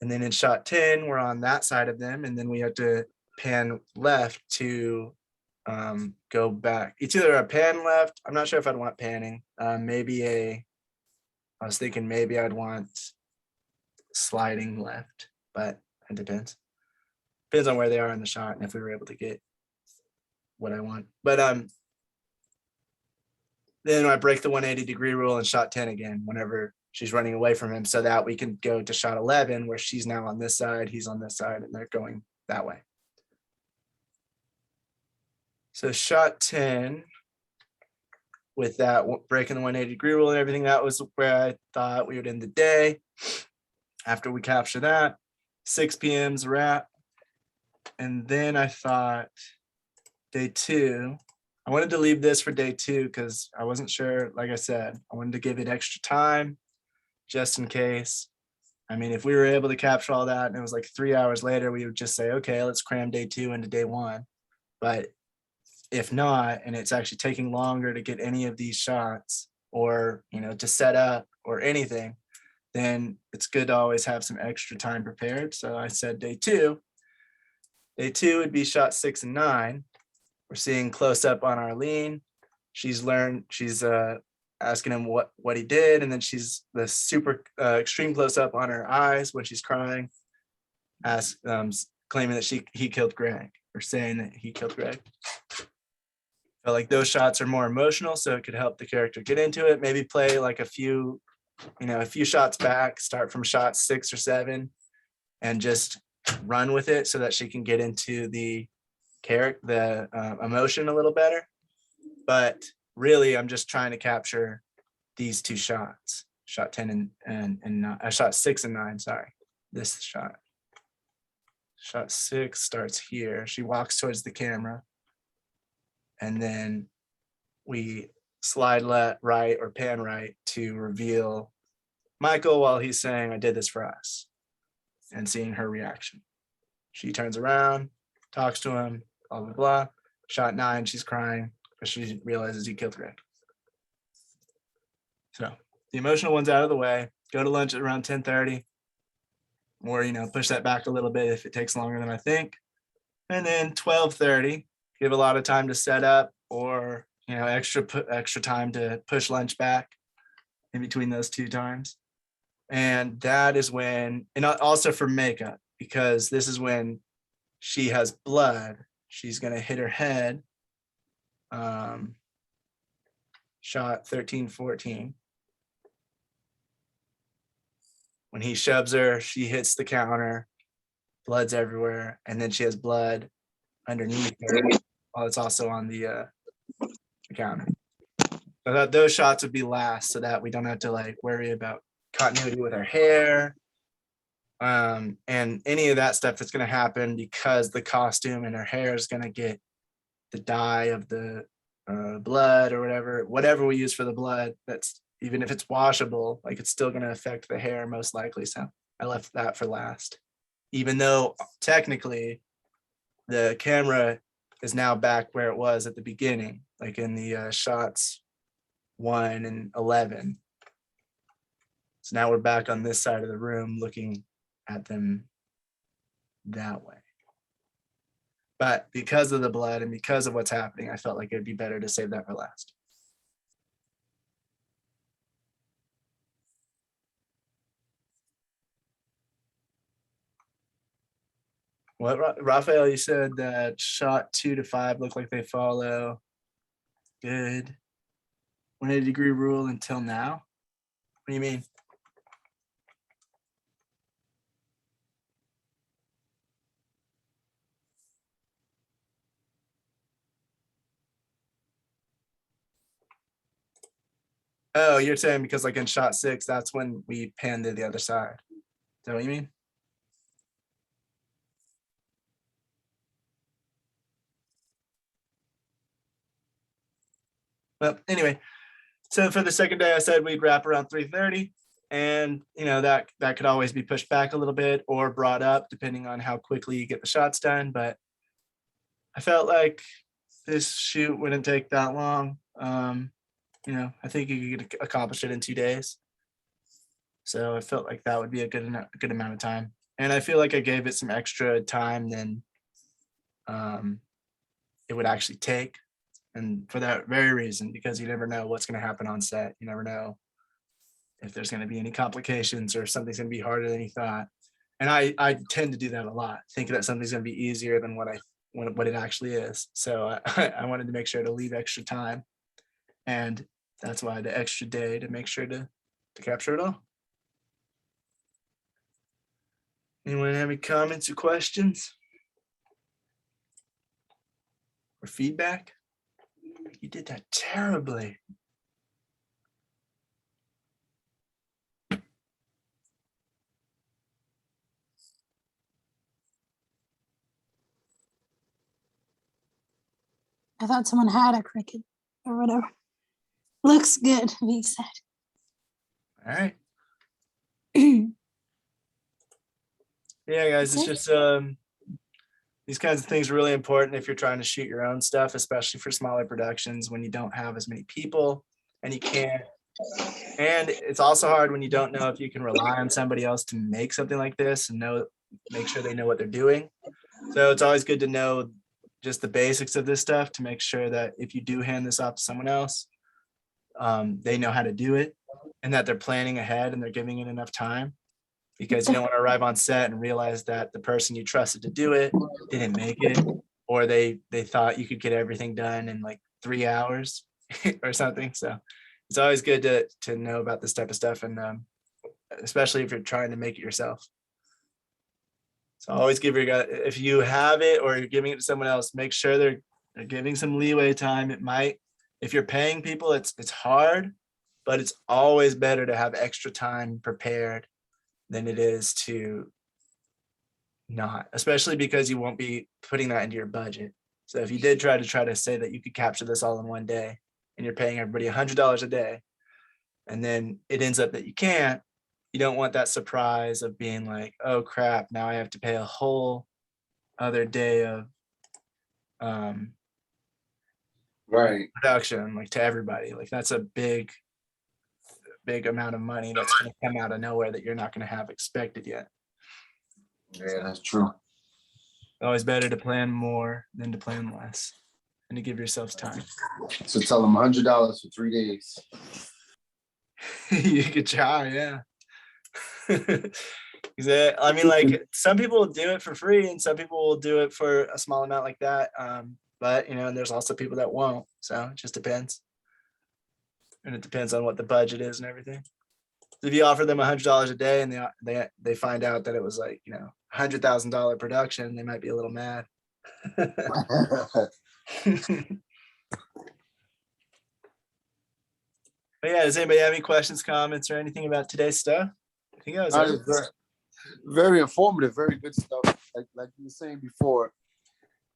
And then in shot 10, we're on that side of them. And then we have to pan left to go back. It's either a pan left. I'm not sure if I'd want panning. I was thinking maybe I'd want sliding left, but it depends. Depends on where they are in the shot and if we were able to get what I want. But then I break the 180-degree rule in shot 10 again whenever she's running away from him, so that we can go to shot 11 where she's now on this side, he's on this side, and they're going that way. So shot 10, with that breaking the 180-degree rule and everything, that was where I thought we would end the day. After we capture that, 6 p.m.'s wrap. And then I thought day 2, I wanted to leave this for day 2 because I wasn't sure, like I said, I wanted to give it extra time just in case. I mean, if we were able to capture all that and it was like 3 hours later, we would just say, okay, let's cram day 2 into day 1. But if not, and it's actually taking longer to get any of these shots or, to set up or anything, then it's good to always have some extra time prepared. So I said day 2. Day 2 would be shot 6 and 9. We're seeing close up on Arlene. She's asking him what he did, and then she's the super extreme close up on her eyes when she's crying, claiming that he killed Greg, or saying that he killed Greg. Felt like those shots are more emotional, so it could help the character get into it. Maybe play like a few shots back, start from shot 6 or 7, and just run with it so that she can get into the emotion a little better. But really, I'm just trying to capture these 2 shots, shot 10 and shot 6 and 9. Sorry, this shot. Shot 6 starts here. She walks towards the camera, and then we slide right or pan right to reveal Michael while he's saying, I did this for us, and seeing her reaction. She turns around, talks to him, blah, blah, blah. Shot 9, she's crying because she realizes he killed Greg. So the emotional one's out of the way. Go to lunch at around 10:30, or, push that back a little bit if it takes longer than I think. And then 12:30, give a lot of time to set up, or, extra time to push lunch back in between those 2 times. And that is when, and also for makeup, because this is when she has blood. She's going to hit her head. Shot 13, 14. When he shoves her, she hits the counter, blood's everywhere, and then she has blood underneath her while it's also on the counter. So those shots would be last, so that we don't have to worry about continuity with her hair and any of that stuff that's going to happen, because the costume and her hair is going to get the dye of the blood or whatever we use for the blood. That's, even if it's washable, it's still going to affect the hair most likely. So I left that for last, even though technically the camera is now back where it was at the beginning, like in the shots 1 and 11. So now we're back on this side of the room looking at them that way. But because of the blood and because of what's happening, I felt like it'd be better to save that for last. What, Raphael, you said that shot 2 to 5 look like they follow good 180-degree rule until now. What do you mean? Oh, you're saying because in shot 6, that's when we pan to the other side. Is that what you mean? Well, anyway, so for the second day, I said we'd wrap around 3:30, and that could always be pushed back a little bit or brought up depending on how quickly you get the shots done. But I felt like this shoot wouldn't take that long. I think you could accomplish it in 2 days. So I felt like that would be a good amount of time. And I feel like I gave it some extra time than it would actually take. And for that very reason, because you never know what's going to happen on set. You never know if there's going to be any complications or something's going to be harder than you thought. And I tend to do that a lot, thinking that something's going to be easier than what it actually is. So I wanted to make sure to leave extra time. And that's why the extra day, to make sure to capture it all. Anyone have any comments or questions? Or feedback? You did that terribly. I thought someone had a cricket or whatever. Looks good, he said. All right. Yeah, guys, it's just these kinds of things are really important if you're trying to shoot your own stuff, especially for smaller productions when you don't have as many people and you can't. And it's also hard when you don't know if you can rely on somebody else to make something like this and make sure they know what they're doing. So it's always good to know just the basics of this stuff to make sure that if you do hand this off to someone else, they know how to do it and that they're planning ahead and they're giving it enough time, because you don't want to arrive on set and realize that the person you trusted to do it didn't make it, or they thought you could get everything done in like 3 hours or something. So it's always good to know about this type of stuff, and especially if you're trying to make it yourself. So always give your guy, if you have it or you're giving it to someone else, make sure they're giving some leeway time. It might, if you're paying people, it's hard, but it's always better to have extra time prepared than it is to not, especially because you won't be putting that into your budget. So if you did try to say that you could capture this all in one day and you're paying everybody $100 a day, and then it ends up that you can't, you don't want that surprise of being like, oh crap, now I have to pay a whole other day of right production, like, to everybody. Like, that's a big amount of money that's going to come out of nowhere that you're not going to have expected yet. Yeah, that's true. Always better to plan more than to plan less, and to give yourselves time. So tell them $100 for 3 days. You could try, yeah. I mean, like, some people will do it for free and some people will do it for a small amount like that. But and there's also people that won't. So it just depends. And it depends on what the budget is and everything. If you offer them $100 a day and they find out that it was like, $100,000 production, they might be a little mad. But yeah, does anybody have any questions, comments, or anything about today's stuff? I think that was very, very informative, very good stuff. Like you were saying before,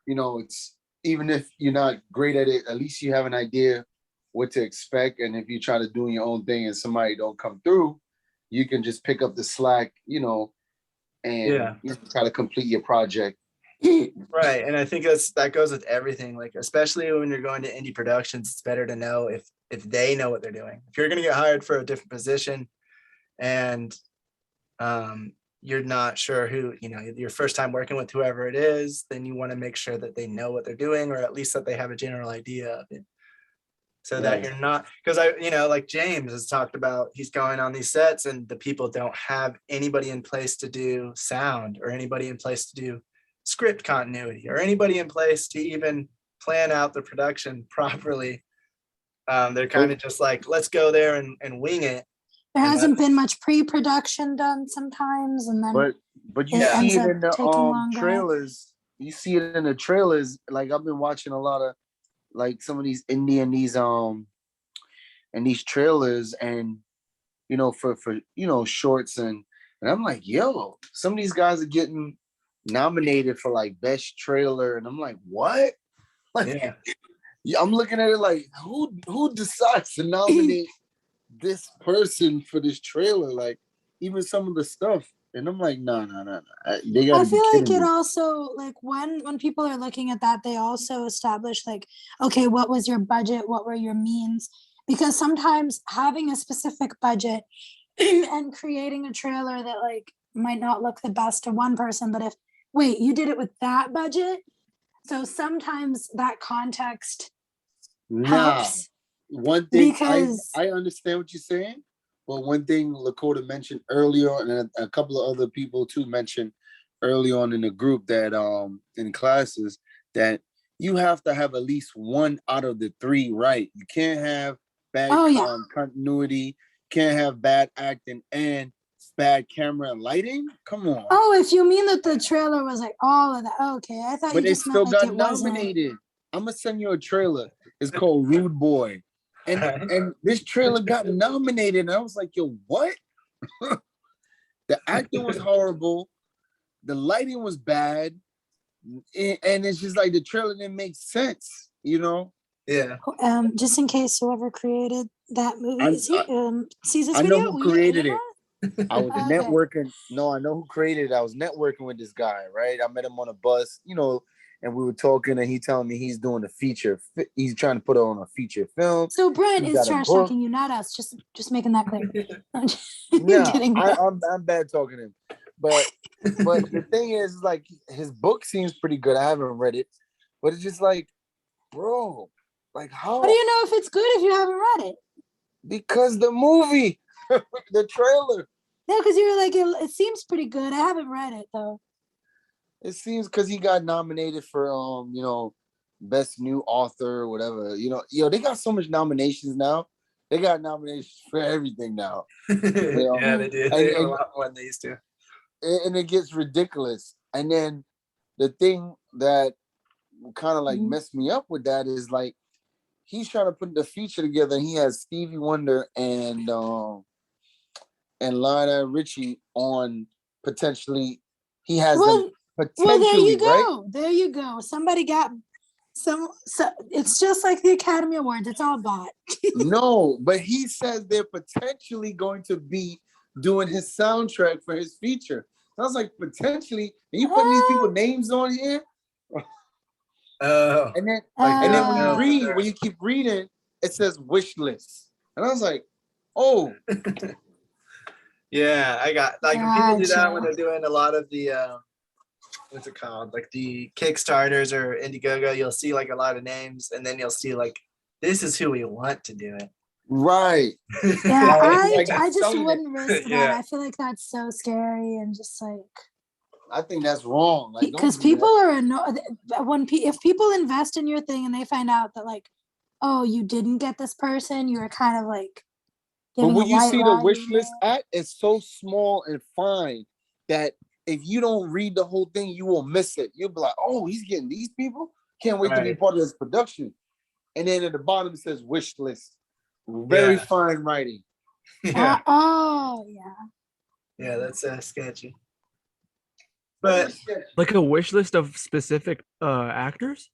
it's, even if you're not great at it, at least you have an idea what to expect. And if you try to do your own thing and somebody don't come through, you can just pick up the slack, and try to complete your project. Right. And I think that goes with everything. Like, especially when you're going to indie productions, it's better to know if they know what they're doing. If you're going to get hired for a different position and you're not sure who, your first time working with whoever it is, then you want to make sure that they know what they're doing, or at least that they have a general idea of it. So that you're not, because like James has talked about, he's going on these sets and the people don't have anybody in place to do sound, or anybody in place to do script continuity, or anybody in place to even plan out the production properly. They're kind of just like, let's go there and wing it. There hasn't been much pre-production done sometimes, and then but you see it in the trailers. You see it in the trailers. Like, I've been watching a lot of, like, some of these indie and these trailers, and for shorts, and I'm like, yo, some of these guys are getting nominated for like best trailer, and I'm like, what? Like, Yeah, I'm looking at it like, who decides to nominate this person for this trailer? Like, even some of the stuff, and I'm like, no. They gotta I be feel like kidding it me. also like when people are looking at that, they also establish like, okay, what was your budget? What were your means? Because sometimes having a specific budget and creating a trailer that like might not look the best to one person, but if wait, you did it with that budget, so sometimes that context Nah, helps one thing because I understand what you're saying, but one thing Lakota mentioned earlier, and a couple of other people too mentioned early on in the group that in classes that you have to have at least one out of the three right. You can't have bad continuity, can't have bad acting and bad camera and lighting. Come on. Oh, if you mean that the trailer was like all of that, okay. I thought But you it just meant still like got it wasn't. nominated. I'm gonna send you a trailer. It's called Rude Boy. And this trailer got nominated. And I was like, yo, what? The acting was horrible. The lighting was bad. And it's just like the trailer didn't make sense, you know? Yeah. Just in case whoever created that movie sees this I video, know who will you created know it. I was Okay. networking. No, I know who created it. I was networking with this guy, right? I met him on a bus, you know, and we were talking, and he telling me he's doing a feature. He's trying to put it on a feature film. So Brent He is got a trash book. talking you, not us. Just making that clear. Yeah, Kidding. I'm bad talking him, but the thing is, like, his book seems pretty good. I haven't read it, but it's just like, bro, like how? How do you know if it's good if you haven't read it? Because the movie, the trailer. No, because you were like, it seems pretty good. I haven't read it though. It seems because he got nominated for you know, best new author or whatever. You know, they got so much nominations now. They got nominations for everything now. Yeah, they do. They have a lot more than they used to. And it gets ridiculous. And then the thing that kind of like messed me up with that is like he's trying to put the feature together. And he has Stevie Wonder and Lionel Richie on potentially. He has them potentially, well, there you go. Right? There you go. Somebody got so it's just like the Academy Awards. It's all bought. No, but he says they're potentially going to be doing his soundtrack for his feature. So I was like, potentially, and you putting these people names on here? Oh. And then when you keep reading, it says wish list. And I was like, oh. Yeah, I got like when people do that when they're doing a lot of the what's it called? Like the Kickstarters or Indiegogo, you'll see like a lot of names, and then you'll see like this is who we want to do it. Right. Yeah, I just wouldn't risk that. Yeah. I feel like that's so scary and just like I think that's wrong. Like, because people are annoyed if people invest in your thing and they find out that like, oh, you didn't get this person, you're kind of like. But when you see the wish list act, it's so small and fine that if you don't read the whole thing, you will miss it. You'll be like, oh, he's getting these people? Can't wait to be part of this production. And then at the bottom it says wish list. Very fine writing. Yeah. Yeah, that's sketchy. But like a wish list of specific actors?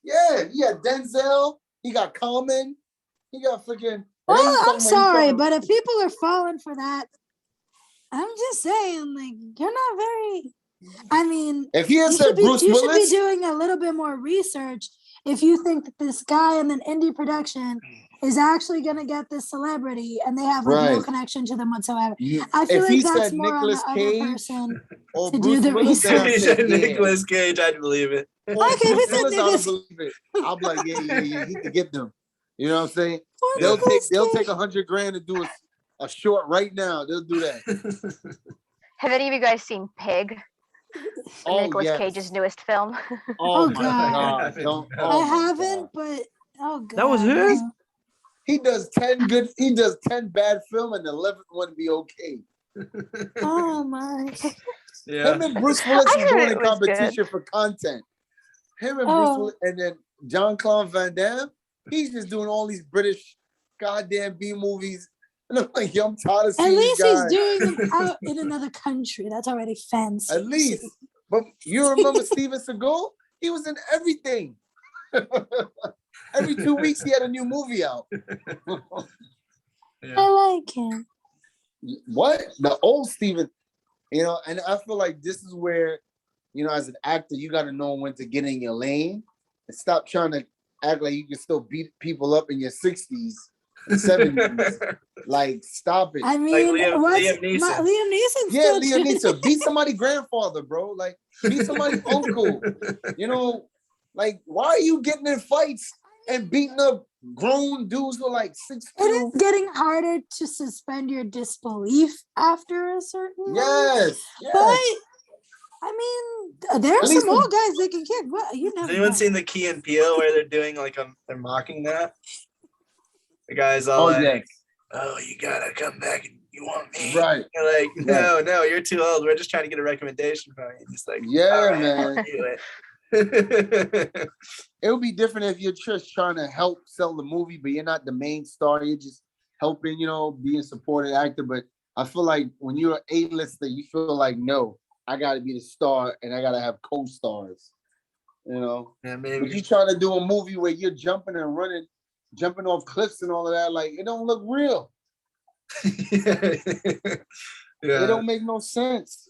Yeah, Denzel, he got Common, he got freaking. Well, I'm sorry, but if people are falling for that, I'm just saying, like, you're not very. I mean, if he had said Bruce Willis, you should be doing a little bit more research if you think that this guy in an indie production is actually going to get this celebrity and they have like no connection to them whatsoever. I feel like that's more Nicolas on the Cage other person or to Bruce do the Willis, research. he said Nicolas Cage, I'd believe it. Okay, if it's Willis, Nicolas, I believe it. I'll be like, yeah, you need to get them. You know what I'm saying? They'll take $100,000 to do a short right now. They'll do that. Have any of you guys seen Pig? Nicolas Cage's newest film. Oh God. I haven't, but oh God. That was his? He does 10 bad film and the 11th one be okay. Oh my. Yeah. Him and Bruce Willis is going in competition for content. Him and Bruce Willis, and then Jean-Claude Van Damme, he's just doing all these British goddamn B movies. And I'm like, yo, I'm tired of seeing these guys. At least he's doing them out in another country. That's already fancy. At least. But you remember Steven Seagal? He was in everything. every 2 weeks he had a new movie out. Yeah. I like him. What? The old Steven, you know, and I feel like this is where, you know, as an actor, you got to know when to get in your lane and stop trying to act like you can still beat people up in your 60s and 70s. Like, stop it. I mean, Liam Liam Neeson. Neeson. Yeah, Liam Neeson. Be somebody's grandfather, bro. Like, be somebody's uncle. You know, like, why are you getting in fights and beating up grown dudes who are like 6'2"? It is getting harder to suspend your disbelief after a certain age. Yes. But I mean, there are At least some old guys that can kick. What you never Has anyone know. seen the Key and Peele where they're doing like they're mocking that? The guy's all like, yes. "Oh, you gotta come back and you want me?" Right. You're like, no, you're too old. We're just trying to get a recommendation from you. It's like, Yeah, all right, man. I'll do it. It would be different if you're just trying to help sell the movie, but you're not the main star. You're just helping, you know, being a supporting actor. But I feel like when you're an A-lister, you feel like, no, I got to be the star and I got to have co-stars, you know? Yeah, But maybe. you trying to do a movie where you're jumping and running, jumping off cliffs and all of that, like, it don't look real. It Yeah. don't make no sense.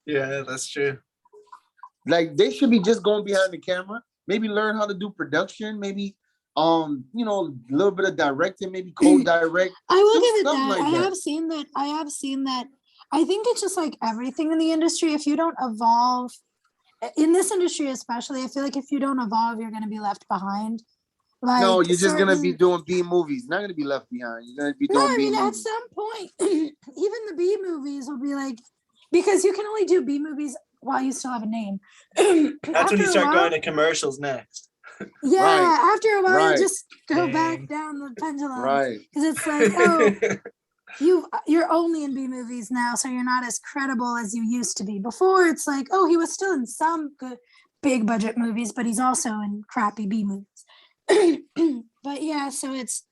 Yeah, that's true. Like, they should be just going behind the camera, maybe learn how to do production, maybe, you know, a little bit of directing, maybe co-direct. I will Do give it stuff that. like I that. have seen that. I have seen that. I think it's just like everything in the industry. If you don't evolve, in this industry especially, I feel like if you don't evolve, you're going to be left behind. Like No, you're just gonna be certain- doing B movies. Not gonna be left behind. You're gonna be No, doing I B mean, at movies. some point, even the B movies will be like, because you can only do B movies while you still have a name. That's when you start going to commercials next. Yeah, Right, after a while, right. you just go Dang. back down the pendulum. Right. Because it's like, oh, you're only in B movies now, so you're not as credible as you used to be. Before, it's like, oh, he was still in some good big budget movies, but he's also in crappy B movies. But yeah, so it's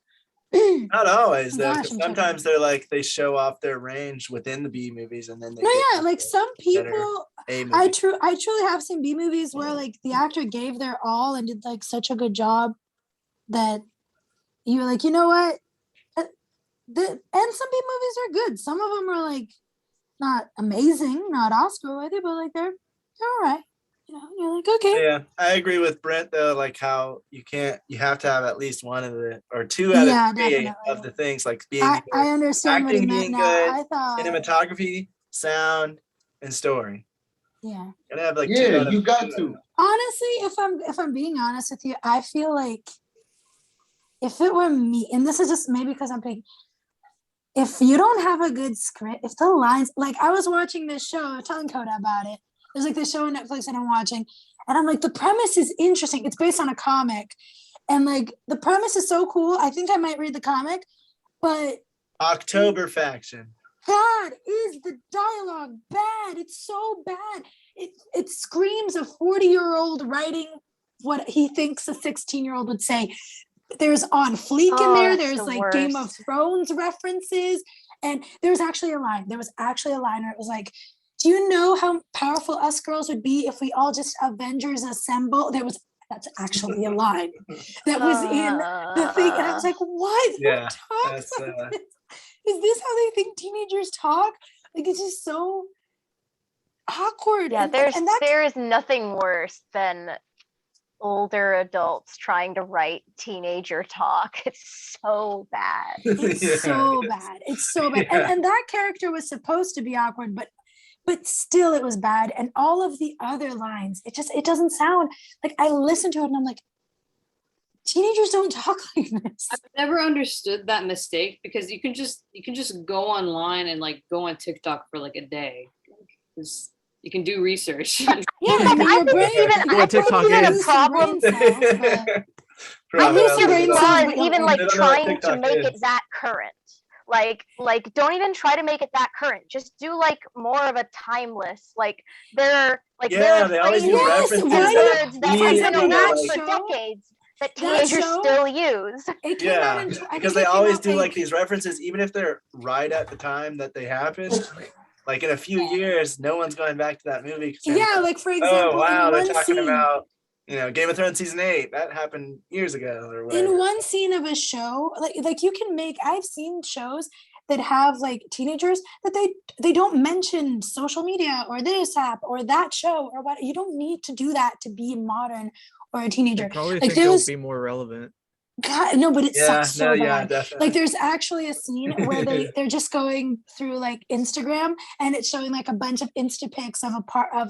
Not always though, Gosh, 'cause I'm sometimes they're like they show off their range within the B movies and then they no, get yeah, like some better people. A I movies. truly have seen B movies where like the actor gave their all and did like such a good job that you were like, you know what? And some B movies are good. Some of them are like not amazing, not Oscar worthy, but like they're all right. You know, you're like, okay. Yeah, I agree with Brent though, like how you have to have at least one of the or two out Yeah, of three definitely. of the things like being I good, understand what he acting meant being now. good, I thought, cinematography, sound, and story. yeah. Gotta have like two Yeah, out of you got two. to. Honestly, if I'm being honest with you, I feel like if it were me, and this is just maybe because I'm big, if you don't have a good script, if the lines, like I was watching this show, telling Coda about it. There's like this show on Netflix that I'm watching, and I'm like, the premise is interesting. It's based on a comic, and like the premise is so cool. I think I might read the comic, but October Faction. God, is the dialogue bad? It's so bad. It screams a 40-year-old writing what he thinks a 16-year-old would say. There's On Fleek in there. that's There's the like Game of worst. Thrones references. And there was actually a line. There was actually a line where it was like, do you know how powerful us girls would be if we all just Avengers assemble? That's actually a line that was in the thing. And I was like, what? Yeah, Who talks that's, like this? Is this how they think teenagers talk? Like, it's just so awkward. Yeah, and that there is nothing worse than older adults trying to write teenager talk. It's so bad. it's Yeah. so bad. It's so bad. Yeah. And that character was supposed to be awkward, but still it was bad. And all of the other lines, it doesn't sound like I listened to it and I'm like, teenagers don't talk like this. I've never understood that mistake because you can just go online and like go on TikTok for like a day. 'Cause you can do research. Yeah, I think your brain, it's even- your I think brain it's even a loses some brain problem. cells, but- I Probably think Obviously, your brain flaw cells, is but even don't- like They don't know what trying to TikTok make is. it that current. Like don't even try to make it that current. Just do like more of a timeless. Like there Yeah, are they always phrases do Yes, and references why words do- that for have example, been around that for show- decades that that teenagers show- still use. It came Yeah, out in, I because think they it came always out, do like these references, even if they're right at the time that they happen. Like in a few years, no one's going back to that movie. 'cause they're Yeah, like, like for example, oh wow, in they're one talking scene, about Game of Thrones season 8, that happened years ago or whatever. In one scene of a show, like you can make, I've seen shows that have like teenagers that they don't mention social media or this app or that show or what. You don't need to do that to be modern or a teenager. I probably Like think it'll be more relevant. God, no, but it sucks so bad. Definitely. Like there's actually a scene where they're just going through like Instagram and it's showing like a bunch of Insta pics of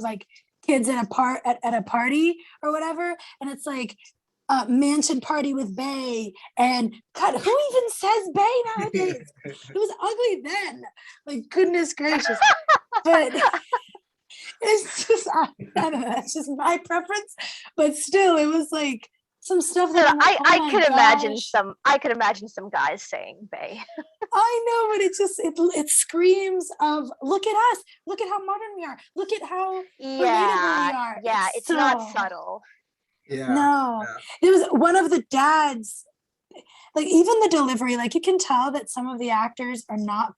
like kids at a party or whatever, and it's like mansion party with Bay, and God, who even says Bay nowadays? It was ugly then. Like goodness gracious. But it's just I don't know, it's just my preference. But still, it was like some stuff that I could imagine some guys saying Bay. I know, but it screams of look at us, look at how modern we are, look at how relatable we are. Yeah, it's not subtle. Yeah. No. There was one of the dads, like even the delivery, like you can tell that some of the actors are not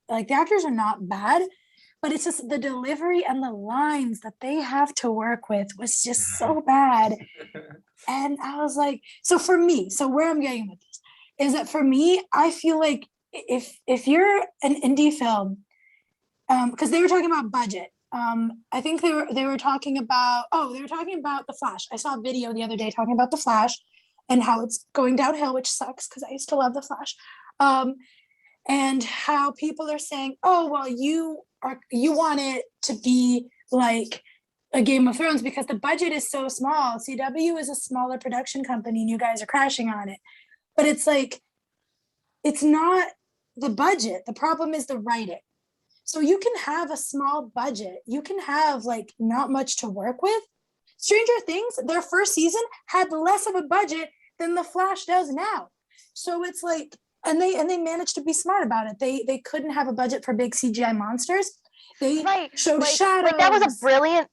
bad, but it's just the delivery and the lines that they have to work with was just so bad. And I was like, so where I'm getting with this is that for me, I feel like if you're an indie film, because they were talking about budget. I think they were talking about The Flash. I saw a video the other day talking about The Flash and how it's going downhill, which sucks because I used to love The Flash. And how people are saying, oh, well, you want it to be like a Game of Thrones because the budget is so small. CW is a smaller production company and you guys are crashing on it. But it's like, it's not the budget. The problem is the writing. So you can have a small budget. You can have like not much to work with. Stranger Things, their first season had less of a budget than The Flash does now. So it's like, and they managed to be smart about it. They couldn't have a budget for big CGI monsters. They showed shadows. Like that was a brilliant.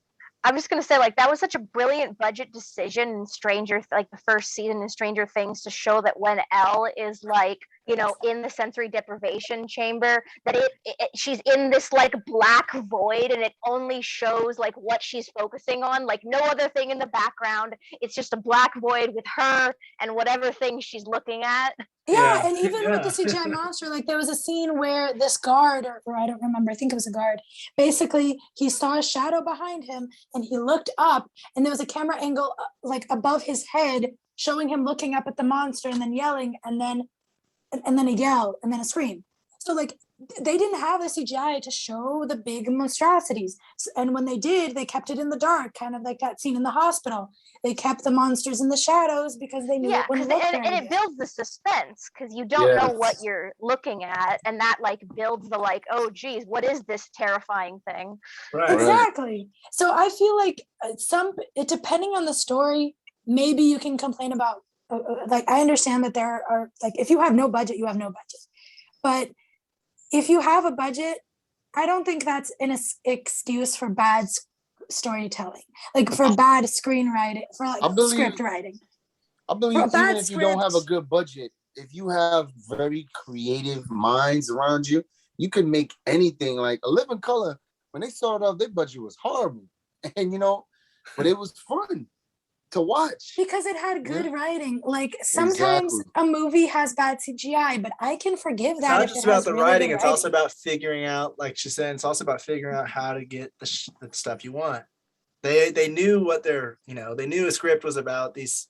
I'm just gonna say, like, that was such a brilliant budget decision in the first season in Stranger Things, to show that when Elle is like, in the sensory deprivation chamber, that she's in this like black void, and it only shows like what she's focusing on, like no other thing in the background. It's just a black void with her and whatever thing she's looking at. Yeah, and even with the CGI monster, like there was a scene where this guard, or I don't remember, I think it was a guard, basically he saw a shadow behind him and he looked up and there was a camera angle like above his head showing him looking up at the monster and then yelling and then a yell and then a scream. So like they didn't have a CGI to show the big monstrosities. And when they did, they kept it in the dark, kind of like that scene in the hospital. They kept the monsters in the shadows because they knew it wouldn't look very and it builds the suspense because you don't know what you're looking at, and that like builds the like, oh geez, what is this terrifying thing? Right. Exactly. So I feel like depending on the story, maybe you can complain about like I understand that there are like if you have no budget, you have no budget. But if you have a budget, I don't think that's an excuse for bad storytelling, like for bad screenwriting, for like script writing. I believe even if you don't have a good budget, if you have very creative minds around you, you can make anything. Like A Living Color, when they started off, their budget was horrible, and but it was fun to watch because it had good writing. Like sometimes a movie has bad CGI, but I can forgive that. It's not just about the writing; it's also about figuring out, like she said, it's also about figuring out how to get the stuff you want. They knew what they knew a script was about these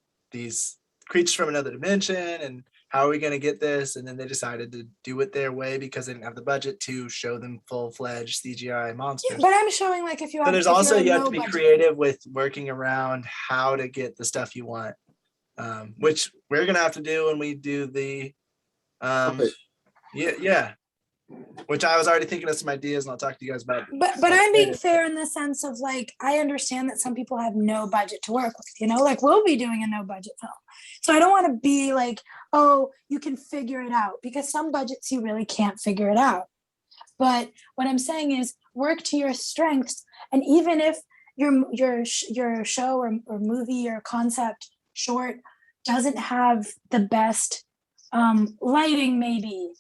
creatures from another dimension, and how are we going to get this? And then they decided to do it their way because they didn't have the budget to show them full-fledged CGI monsters. Yeah, but I'm showing like if you have. So there's also you have to be creative with working around how to get the stuff you want, which we're gonna have to do when we do the, which I was already thinking of some ideas, and I'll talk to you guys about. But I'm being fair in the sense of like I understand that some people have no budget to work with. Like we'll be doing a no budget film. So I don't want to be like, oh, you can figure it out, because some budgets you really can't figure it out. But what I'm saying is work to your strengths. And even if your show or movie or concept short doesn't have the best lighting maybe,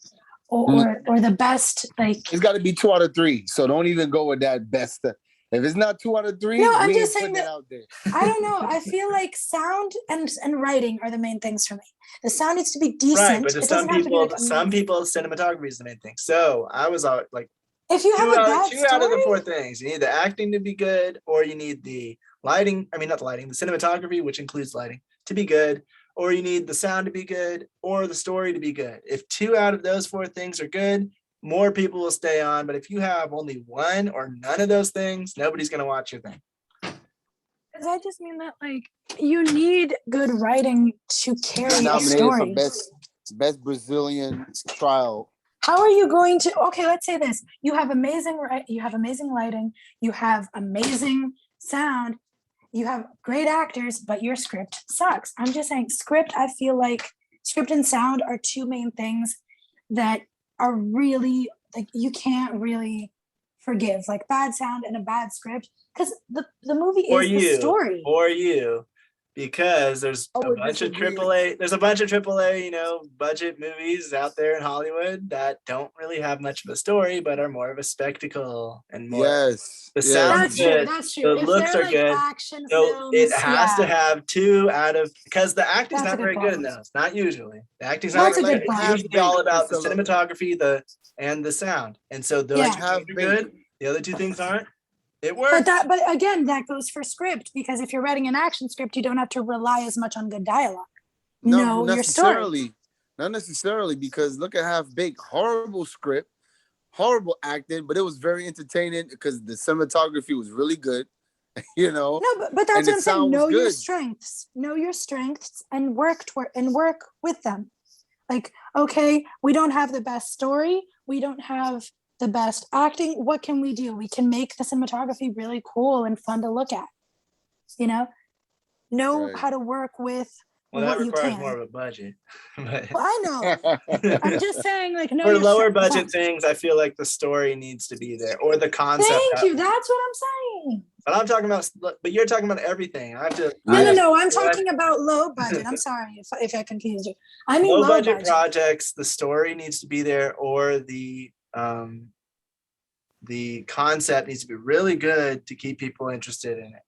or the best, like it's got to be 2 out of 3. So don't even go with that best. If it's not 2 out of 3, No, I'm we just ain't saying putting it that- out there. I don't know. I feel like sound and writing are the main things for me. The sound needs to be decent. Right, but to It some doesn't have to be people, like some amazing. people, cinematography is the main thing. So I was like If you have a bad two out of the story, 4 things. You need the acting to be good, or you need the lighting. I mean, not the lighting, the cinematography, which includes lighting, to be good, or you need the sound to be good, or the story to be good. If 2 out of those 4 things are good, more people will stay on. But if you have only 1 or none of those things, nobody's gonna watch your thing. because I just mean that like you need good writing to carry a Nominated for story. best Brazilian trial. How are you going to? Okay, let's say this: you have amazing you have amazing lighting, you have amazing sound, you have great actors, but your script sucks. I'm just saying, script. I feel like script and sound are 2 main things that are really like you can't really forgive, like bad sound and a bad script, because the movie Or is the you, story. or you, because there's I a would bunch of disagree. AAA, there's a bunch of AAA, budget movies out there in Hollywood that don't really have much of a story, but are more of a spectacle and more. Yes. The yes. sound That's is true. good. That's true. The If looks they're are like good. action So films, it has to yeah. have 2 out of, because the acting's That's a not good very good in point. those. Not usually. The acting's That's not a very good good. point. It's usually all about the Priscilla. cinematography, and the sound. And so those Yeah. 2 things are good. The other 2 things aren't. It works. But again, that goes for script, because if you're writing an action script, you don't have to rely as much on good dialogue. No, Know your story. necessarily. Not necessarily, because look at Half Baked. Horrible script, horrible acting, but it was very entertaining because the cinematography was really good. No, but that's and what the I'm saying. sound was Know your good. strengths. Know your strengths and work with them. Like, okay, we don't have the best story. We don't have the best acting. What can we do? We can make the cinematography really cool and fun to look at. Know Right. how to work with Well, that what you requires can. more of a budget. But Well, I know. I'm just saying, like, know for your lower strengths. budget things, I feel like the story needs to be there, or the concept. Thank you. That's what I'm saying. But I'm talking about, but you're talking about everything. I have to. No. I'm talking about low budget. I'm sorry if I confused you. I mean low low budget budget. projects. The story needs to be there, or the concept needs to be really good to keep people interested in it.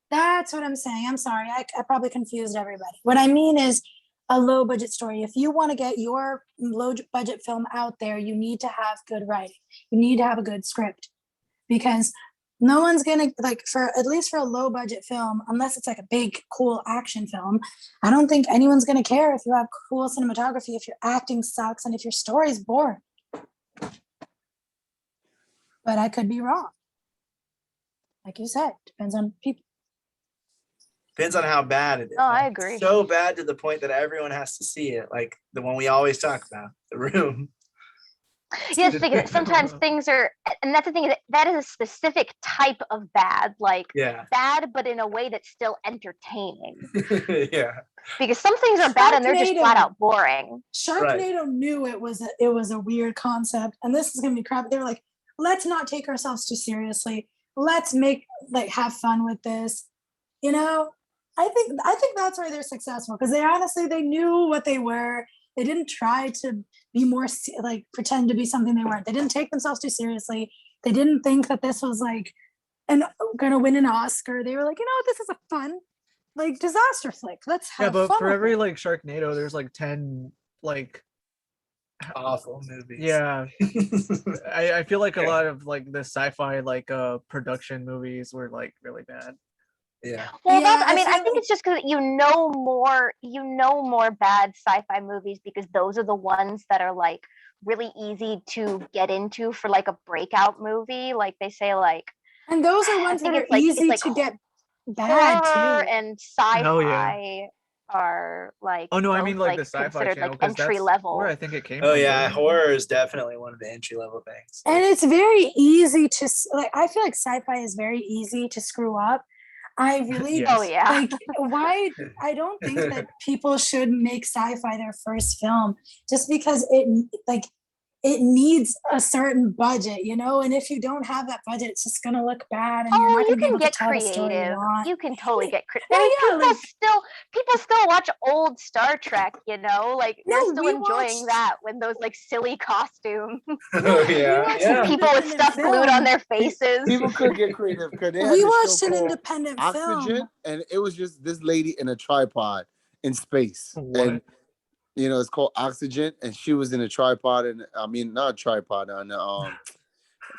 That's what I'm saying. I'm sorry. I probably confused everybody. What I mean is a low budget story. If you want to get your low budget film out there, you need to have good writing. You need to have a good script, because no one's gonna, like, for at least for a low budget film, unless it's like a big cool action film, I don't think anyone's gonna care if you have cool cinematography, if your acting sucks, and if your story's boring. But I could be wrong. Like you said, depends on people. Depends on how bad it is. Oh, I Like, agree. so bad to the point that everyone has to see it, like the one we always talk about, The Room. Yes, because sometimes things are, and that's the thing, is that is a specific type of bad, like Yeah. bad, but in a way that's still entertaining. Yeah. Because some things are bad and they're just flat out boring. Sharknado knew it was a weird concept, and this is gonna be crap. They were like, let's not take ourselves too seriously. Let's have fun with this. I think that's why they're successful, because they knew what they were. They didn't try to be more pretend to be something they weren't. They didn't take themselves too seriously. They didn't think that this was gonna win an Oscar. They were like, this is a fun disaster flick. Let's have but fun for with every it. Sharknado, there's 10 awful movies. Yeah. I feel like a lot of the sci-fi production movies were really bad. Yeah. Well, Yeah, I think it's just because you know more bad sci-fi movies, because those are the ones that are really easy to get into for a breakout movie. Like they say, and those are ones that are easy to get bad horror too. and sci-fi Oh, yeah. are Oh no, I both, mean the sci-fi considered channel, 'cause entry that's level. where I think it came Oh from. yeah, wasn't it? horror is definitely one of the entry level things. And it's very easy to I feel like sci-fi is very easy to screw up. I really Yes. Oh yeah. why I don't think that people should make sci-fi their first film, just because it needs a certain budget, and if you don't have that budget, it's just gonna look bad, and you're not You gonna be can able to get tell the story you creative. want. You can totally get creative. Yeah, people still watch old Star Trek, you know, like they're No, still we enjoying watched- that when those like silly costumes, Oh, yeah. watched Yeah. people with stuff glued on their faces. People could get creative because they had We this watched show an called independent Oxygen, film. and it was just this lady in a tripod in space, What? and it's called Oxygen, and she was in a tripod, and I mean not a tripod, on the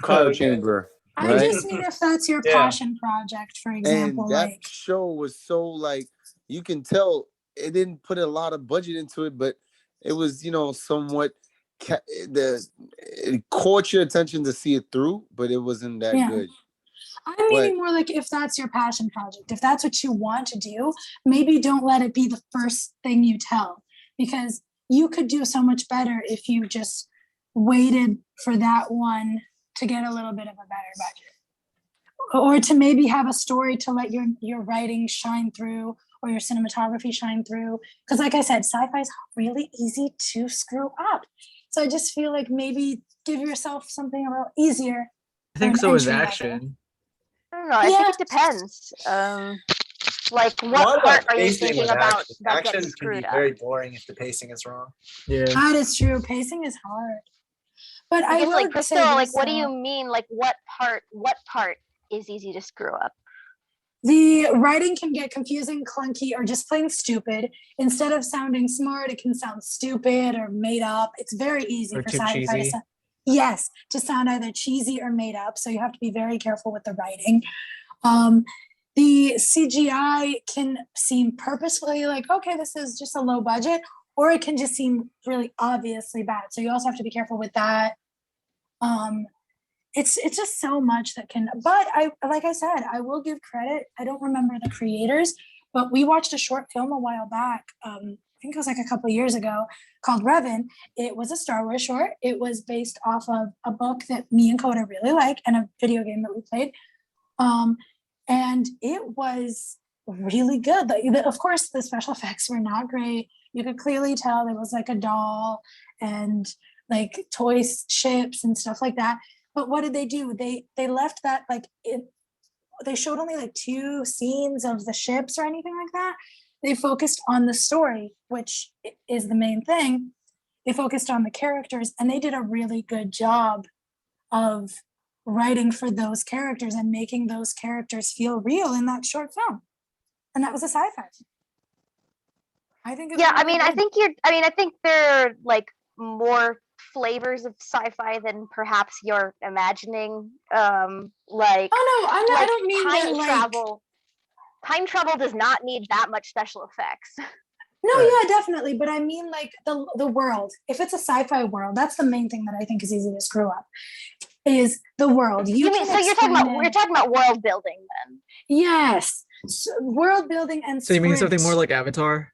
cryo Okay. chamber, I right? just mean if that's your Yeah. passion project, for example, And that like show was so like you can tell it didn't put a lot of budget into it, but it was somewhat it caught your attention to see it through, but it wasn't that Yeah. good. I'm meaning more like if that's your passion project, if that's what you want to do, maybe don't let it be the first thing you tell, because you could do so much better if you just waited for that one to get a little bit of a better budget, or to maybe have a story to let your writing shine through, or your cinematography shine through. Because like I said, sci-fi is really easy to screw up. So I just feel like maybe give yourself something a little easier. I think an so is entry level. action. I don't know. I think it depends. Like what part are you pacing thinking with about action? that Action gets can be screwed up? very boring if the pacing is wrong. Yeah. That is true. Pacing is hard. But I I guess will like say Crystal, like this, what do you though. mean? Like what part is easy to screw up? The writing can get confusing, clunky, or just plain stupid. Instead of sounding smart, it can sound stupid or made up. It's very easy Or for too sci-fi to cheesy. sound, yes, to sound either cheesy or made up. So you have to be very careful with the writing. The CGI can seem purposefully like, okay, this is just a low budget, or it can just seem really obviously bad. So you also have to be careful with that. It's just so much that can, but like I said, I will give credit. I don't remember the creators, but we watched a short film a while back. I think it was like a couple of years ago, called Revan. It was a Star Wars short. It was based off of a book that me and Coda really like, and a video game that we played. And it was really good. Of course, the special effects were not great. You could clearly tell there was like a doll and like toy ships and stuff like that. But what did they do? They left that they showed only like 2 scenes of the ships or anything like that. They focused on the story, which is the main thing. They focused on the characters, and they did a really good job of writing for those characters and making those characters feel real in that short film. And that was a sci-fi. I think. Yeah, I mean, I think there are like more flavors of sci-fi than perhaps you're imagining. Like, oh no, I'm not, like I don't mean time that, travel. Time travel does not need that much special effects. No, Right. yeah, definitely. But I mean, like the world. If it's a sci-fi world, that's the main thing that I think is easy to screw up. Is the world. You mean so you're talking about world building then? Yes, world building and. So you mean something script more like Avatar?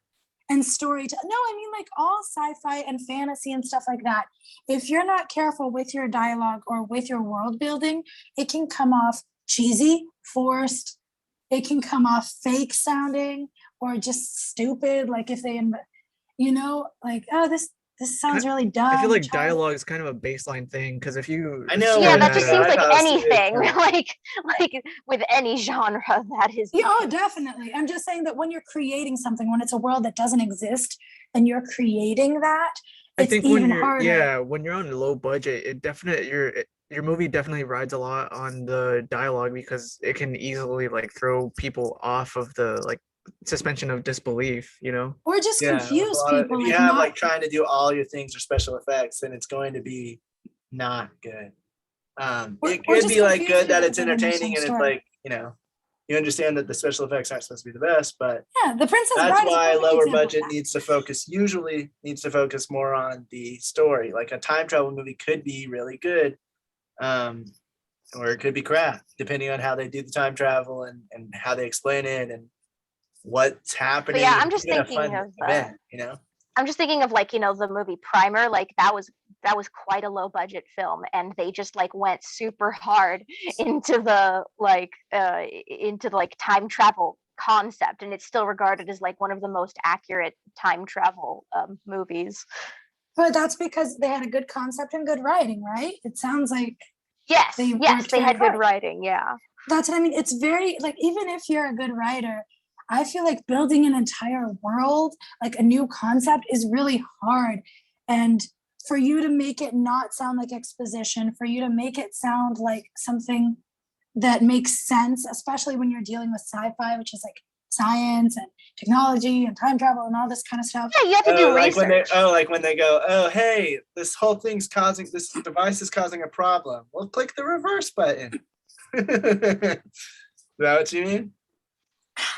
and story. No, I mean like all sci-fi and fantasy and stuff like that. If you're not careful with your dialogue or with your world building, it can come off cheesy, forced. It can come off fake sounding or just stupid. Like if they, like, oh, this sounds really dumb. I feel like dialogue is kind of a baseline thing, because if you I know. Yeah, when that just I seems like thought it was anything. stupid. like with any genre, that is. Yeah, oh, definitely. I'm just saying that when you're creating something, when it's a world that doesn't exist and you're creating that, I it's think even when you're harder. when you're on a low budget, it definitely your movie definitely rides a lot on the dialogue, because it can easily like throw people off of the like suspension of disbelief, Or just Yeah, confuse people. if you like have not, like trying to do all your things or special effects, then it's going to be not good. Or It could just be like confuse good that people it's that don't entertaining and understand it's the like, you understand that the special effects aren't supposed to be the best, but yeah, the Princess that's Bride is a why perfect lower example of budget that. usually needs to focus more on the story. Like a time travel movie could be really good, or it could be crap, depending on how they do the time travel and how they explain it and what's happening. yeah, I'm just even a thinking fun of, event, I'm just thinking of like, the movie Primer, like that was quite a low budget film, and they just like went super hard into the time travel concept, and it's still regarded as like one of the most accurate time travel movies. But that's because they had a good concept and good writing, right? It sounds like Yes, They yes, worked they very had good hard. writing, yeah. that's what I mean. It's very like, even if you're a good writer, I feel like building an entire world, like a new concept, is really hard. And for you to make it not sound like exposition, for you to make it sound like something that makes sense, especially when you're dealing with sci-fi, which is like science and technology and time travel and all this kind of stuff. Yeah, you have to do like research. when they go, oh hey, this whole thing's causing, this device is causing a problem. Well, click the reverse button. Is that what you mean?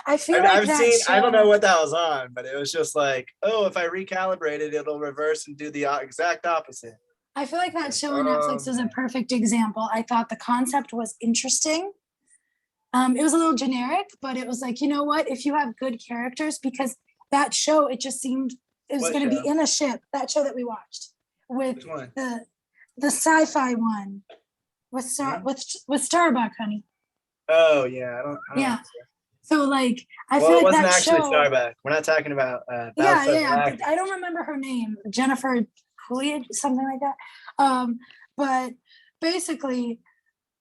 I feel like I've that seen, show, I don't know what that was on, but it was just like, oh, if I recalibrate it, it'll reverse and do the exact opposite. I feel like that show on Netflix is a perfect example. I thought the concept was interesting. It was a little generic, but it was like, you know what? If you have good characters, because that show, it just seemed it was What going to be show? in a ship. That show that we watched with Which one? the sci-fi one with with Starbuck, honey. Oh yeah, I don't Yeah. know. So like, I Well, feel it like wasn't that actually show. Starbuck. We're not talking about Yeah. Battlestar But I don't remember her name, Jennifer Coolidge, something like that. But basically,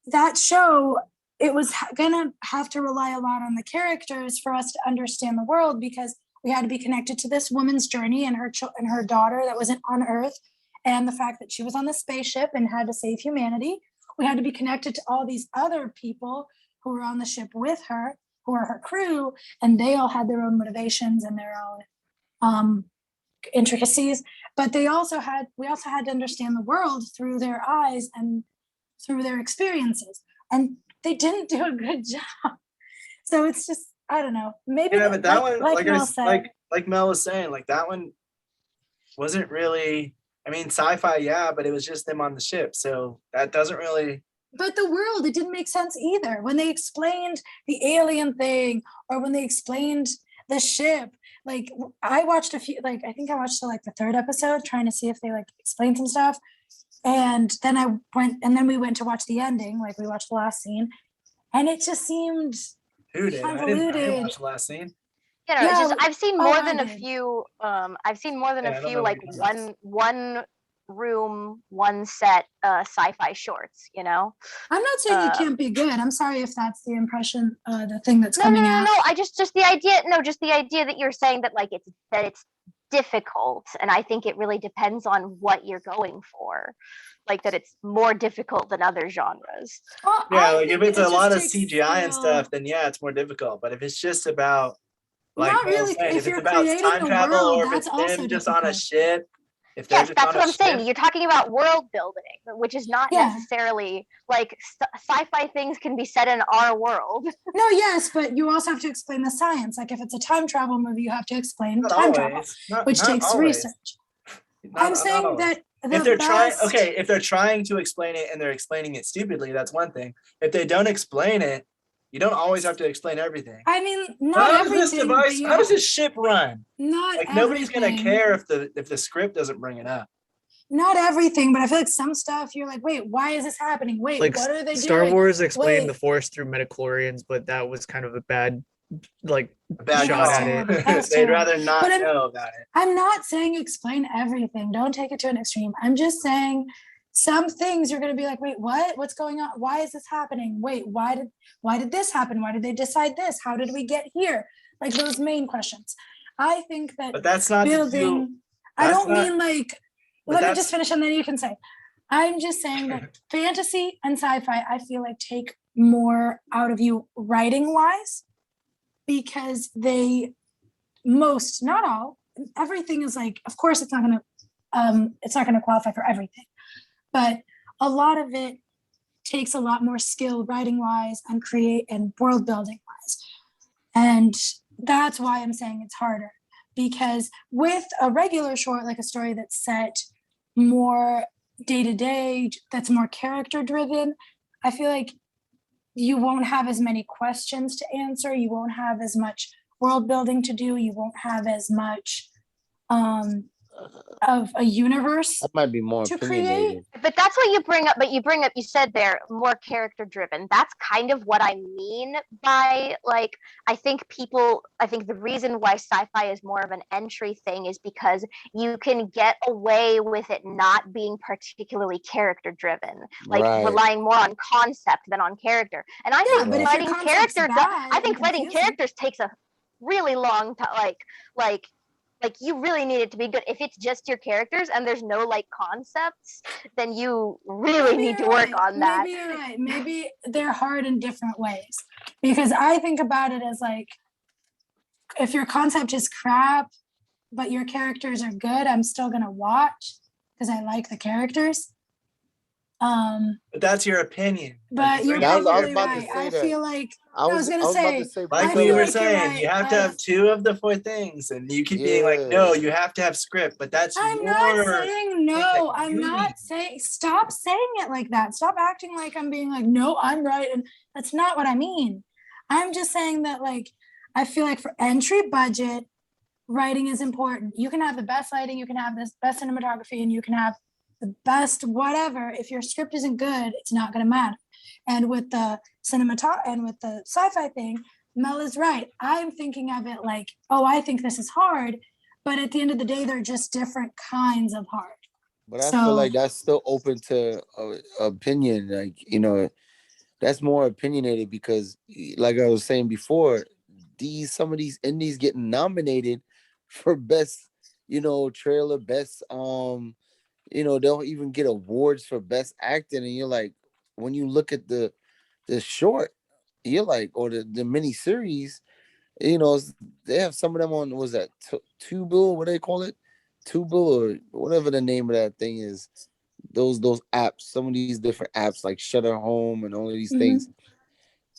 that show, it was gonna have to rely a lot on the characters for us to understand the world, because we had to be connected to this woman's journey and her daughter that was on Earth, and the fact that she was on the spaceship and had to save humanity. We had to be connected to all these other people who were on the ship with her, who were her crew, and they all had their own motivations and their own intricacies. But we also had to understand the world through their eyes and through their experiences, and they didn't do a good job. So it's just, I don't know, maybe but that one, like Mel was saying, like that one wasn't really, I mean, sci-fi, yeah, but it was just them on the ship, so that doesn't really. But the world, it didn't make sense either. When they explained the alien thing, or when they explained the ship, like I watched a few, like I think I watched like the third episode, trying to see if they like explained some stuff. And then we went to watch the ending, like we watched the last scene, and it just seemed convoluted. I didn't watch the last scene. You know, it's just I've seen more I than a did. few. I've seen more than Yeah, I a don't few know like what you one room, one set sci-fi shorts. You know. I'm not saying it can't be good. I'm sorry if that's the impression, the thing that's No, coming no, no, out. no. I just the idea. No, just the idea that you're saying that like it's difficult, and I think it really depends on what you're going for. Like that it's more difficult than other genres. Well, Yeah, I like if think it's it a just lot of takes CGI and skill. stuff, then yeah, it's more difficult. But if it's just about, like Not Mel was really. saying, If if you're it's about creating time the travel, world, or if that's it's also them just on a difficult. ship, if they're Yes, just that's on what a I'm saying. ship, You're talking about world building, which is not Yeah. necessarily like sci-fi things can be set in our world. No, yes, but you also have to explain the science. Like if it's a time travel movie, you have to explain not time travel, always, not which takes always. research. Not I'm saying always. that If they're trying, best- okay, if they're trying to explain it and they're explaining it stupidly, that's one thing. If they don't explain it, you don't always have to explain everything. I mean, not How does this everything. but device? you How does have- this ship run? Not Like nobody's gonna everything. care if the script doesn't bring it up. Not everything, but I feel like some stuff you're like, wait, why is this happening? Wait, Like what are they Star doing? Wars explained the Wait. Force through midichlorians, but that was kind of a bad, like, A bad shot call. at terrible. it. That was They'd terrible. rather not But know about it. I'm not saying explain everything. Don't take it to an extreme. I'm just saying some things you're going to be like, wait, what? What's going on? Why is this happening? Wait, why did this happen? Why did they decide this? How did we get here? Like those main questions. I think that But that's not building, I that's don't not- mean like, but let me that's- just finish and then you can say. I'm just saying that fantasy and sci-fi, I feel like take more out of you writing wise, because not all, everything is like, of course it's not gonna qualify for everything, but a lot of it takes a lot more skill writing wise and world building wise. And that's why I'm saying it's harder, because with a regular short, like a story that's set more day to day, that's more character driven, I feel like you won't have as many questions to answer. You won't have as much world building to do. You won't have as much of a universe That might be more to opinionated. But that's what you bring up. But you said there more character driven. That's kind of what I mean by like, I think the reason why sci-fi is more of an entry thing is because you can get away with it not being particularly character driven, like Right. relying more on concept than on character. And I think but if your writing concept's characters, bad I think and writing confusing- characters takes a really long time. Like you really need it to be good. If it's just your characters and there's no like concepts, then you really Maybe need to you're work right. on that. Maybe you're right. Maybe they're hard in different ways. Because I think about it as like, if your concept is crap, but your characters are good, I'm still gonna watch because I like the characters. But that's your opinion. But you're I was probably about to right. say I that. feel like I I was was gonna about to say, say like I we feel were like you're saying, right. you have to have 2 of the 4 things, and you keep being like, no, you have to have script, but that's I'm your not saying no. that I'm you not need. saying, stop saying it like that. Stop acting like I'm being like, no, I'm right. And that's not what I mean. I'm just saying that, like, I feel like for entry budget, writing is important. You can have the best lighting, you can have the best cinematography, and you can have the best whatever. If your script isn't good, it's not going to matter. And with the and with the sci-fi thing, Mel is right. I'm thinking of it like, oh, I think this is hard, but at the end of the day, they're just different kinds of hard. But I feel like that's still open to opinion. Like, you know, that's more opinionated because, like I was saying before, some of these indies getting nominated for best, you know, trailer, best, you know, they'll even get awards for best acting, and you're like, when you look at the short, you're like, or the mini series, you know, they have some of them on, was that Tubil, what do they call it, Tubil, or whatever the name of that thing is, those apps, some of these different apps like Shutter Home and all of these things,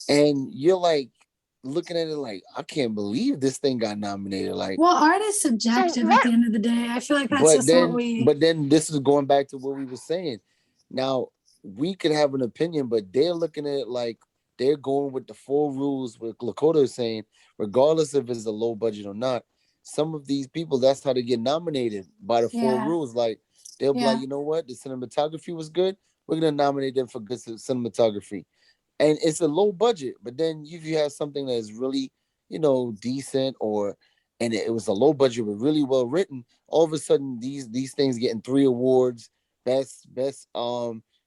and you're like looking at it like, I can't believe this thing got nominated. Like, well, art is subjective at the end of the day. I feel like that's just what we. But then this is going back to what we were saying. Now we could have an opinion, but they're looking at it like they're going with the 4 rules. What Lakota is saying, regardless if it's a low budget or not. Some of these people, that's how they get nominated, by the 4 rules. Like, they'll be like, you know what, the cinematography was good, we're gonna nominate them for good cinematography. And it's a low budget, but then if you have something that is really, you know, decent, or and it was a low budget but really well written, all of a sudden these things getting 3 awards, best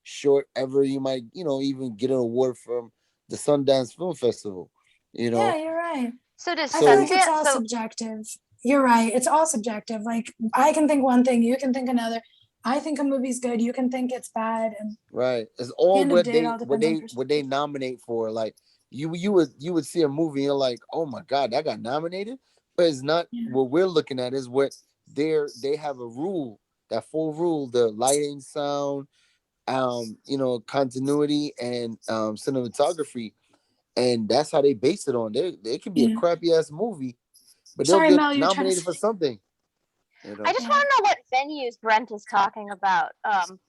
short ever. You might, you know, even get an award from the Sundance Film Festival, you know. Yeah, you're right. So I feel like it's all subjective. You're right. It's all subjective. Like, I can think one thing, you can think another. I think a movie's good, you can think it's bad, and right. It's all what they nominate for. Like, you would see a movie and you're like, oh my God, that got nominated. But it's not what we're looking at, is what they have a rule, that 4 rule, the lighting, sound, you know, continuity, and cinematography. And that's how they base it on. They can be a crappy ass movie, but they'll get nominated for something. You know? I just want to know what venues Brent is talking about.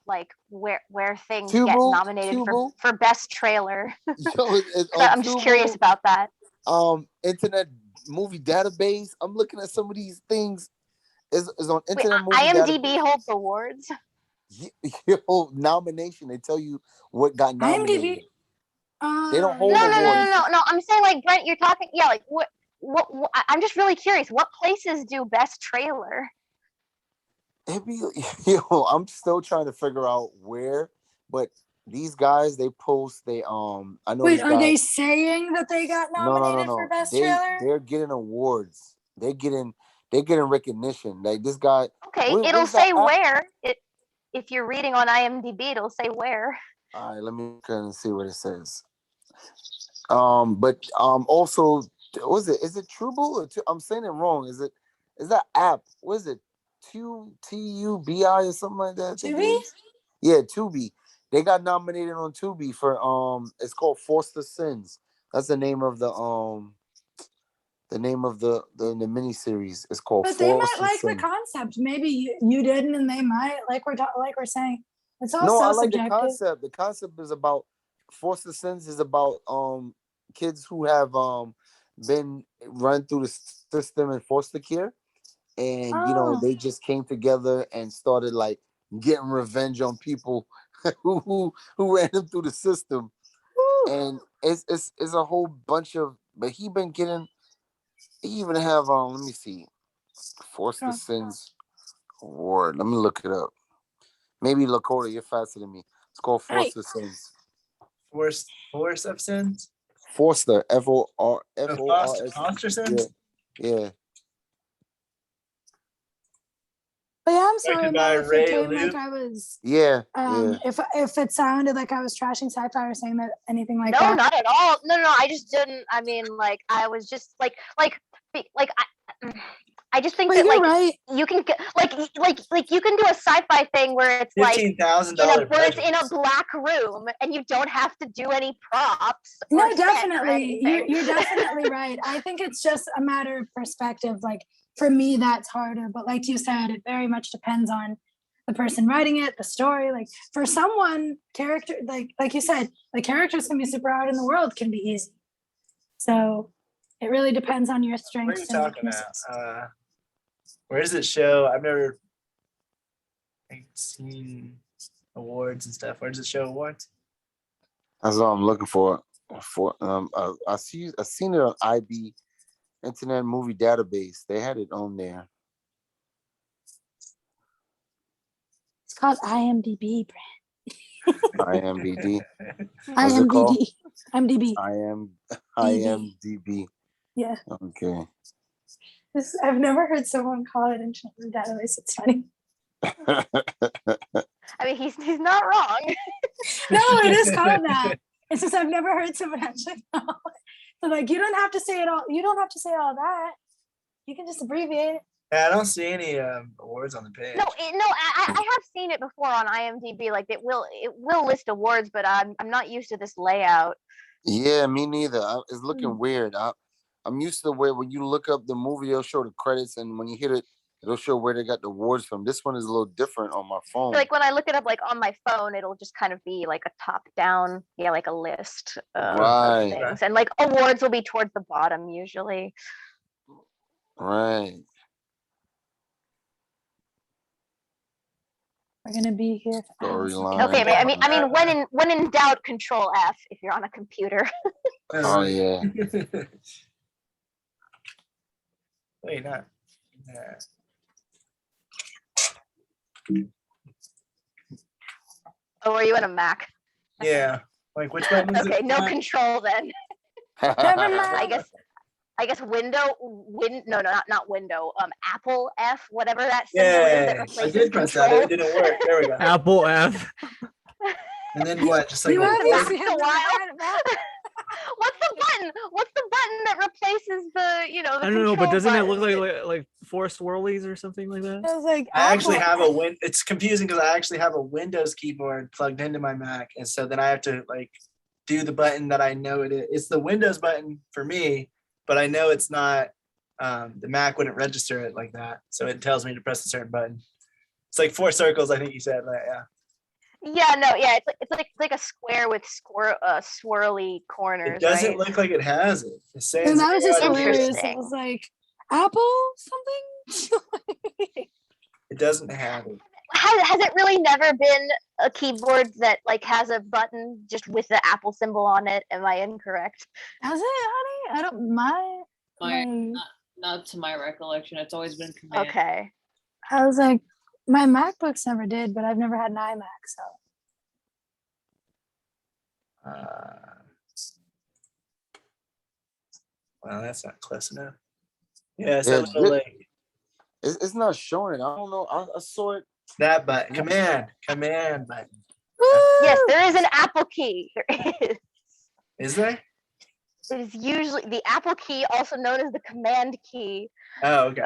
Like where things get nominated for best trailer. I'm just curious about that. Internet Movie Database. I'm looking at some of these things. Is on Internet Movie IMDb Database. holds awards. Your nomination. They tell you what got nominated. They don't hold awards. No. I'm saying, like, Brent, you're talking. Yeah, like what? I'm just really curious. What places do best trailer? I'm still trying to figure out where, but these guys, they post, I know. Wait, are they saying that they got nominated for best trailer? They're getting awards. They're getting recognition. Like, this guy. Okay, it'll say where. If you're reading on IMDb, it'll say where. All right, let me kind of see what it says. But also, what is it? Is it Truebill or I'm saying it wrong? Is that app? What is it? Tubi or something like that? Tubi? Yeah, Tubi. They got nominated on Tubi for it's called Force the Sins. That's the name of the miniseries. It's called. But they might like the concept. Maybe you didn't, and they might, like we're saying. It's all I like subjective. the concept. The concept is about Force the Sins is about kids who have been run through the system in foster care. And you know, they just came together and started like getting revenge on people who ran them through the system. Woo. And it's a whole bunch of. But he even have let me see, Force the Sins award. Let me look it up. Maybe Lakota, you're faster than me. It's called Force the Sins. Force of Sins. Forster, F-O-R-S. Foster Sins. Yeah. But yeah, I'm sorry, Directed by man, if Ray it came like Luke. I was Yeah. Yeah. if it sounded like I was trashing sci-fi or saying that anything like No, that. not at all. No, I just didn't. I mean, like, I was just like, I just think But that you're like right. you can get like you can do a sci-fi thing where it's like $15,000 where it's budget. in a black room and you don't have to do any props. No, or set or definitely. anything. You're definitely right. I think it's just a matter of perspective. Like for me, that's harder. But like you said, it very much depends on the person writing it, the story. Like for someone, character like you said, the characters can be super out in the world, can be easy. So it really depends on your What are you strengths and talking weaknesses. about? Where does it show? I've never seen awards and stuff. Where does it show awards? That's all I'm looking for. I seen it on IB, Internet Movie Database. They had it on there. It's called IMDb, Brand. IMDb. What's it called? IMDb. IMDb. Yeah. Okay. I've never heard someone call it Internet Movie Database. It's funny. I mean, he's not wrong. No, it is called that. It's just I've never heard someone actually call it. So like you don't have to say it all. You don't have to say all that. You can just abbreviate it. Yeah, I don't see any awards on the page. I have seen it before on IMDb. Like it will list awards, but I'm not used to this layout. Yeah, me neither. It's looking weird. I'm used to where when you look up the movie, it'll show the credits, and when you hit it, it'll show where they got the awards from. This one is a little different on my phone. Like when I look it up, like on my phone, it'll just kind of be like a top down, like a list of things, and like awards will be towards the bottom usually. Right. We're gonna be here. Storyline. Okay, I mean, when in doubt, Control F if you're on a computer. Oh yeah. Wait, not. Yeah. Oh, are you on a Mac? Yeah. Like which button is Okay, it? no control then. Never mind. I guess not window. Apple F, whatever that symbol is that Yeah, I replaces did press that. control. It didn't work. There we go. Apple F. And then what? Just like You a have word? to see him What's the button? What's the button that replaces the the I don't know, but doesn't it look button? like four swirlies or something like that? I was like, I actually Apple. have a win. It's confusing because I actually have a Windows keyboard plugged into my Mac, and so then I have to like do the button that I know it is. It's the Windows button for me, but I know it's not. The Mac wouldn't register it like that, so it tells me to press a certain button. It's like 4 circles, I think you said. Right? Yeah. It's like a square with swirly corners. It doesn't right? look like it has it. It's saying And that was just zero out of hilarious. zero. It was like Apple something. It doesn't have it. Has it really never been a keyboard that like has a button just with the Apple symbol on it? Am I incorrect? Has it, honey? I don't mind. Not to my recollection. It's always been command. Okay. I was like, my MacBooks never did, but I've never had an iMac, so. Well, that's not close enough. Yeah, it's a little like it's not showing it. I don't know. I saw it. that button. Command button. Yes, there is an Apple key. There is. Is there? It is usually the Apple key, also known as the Command key. Oh, okay.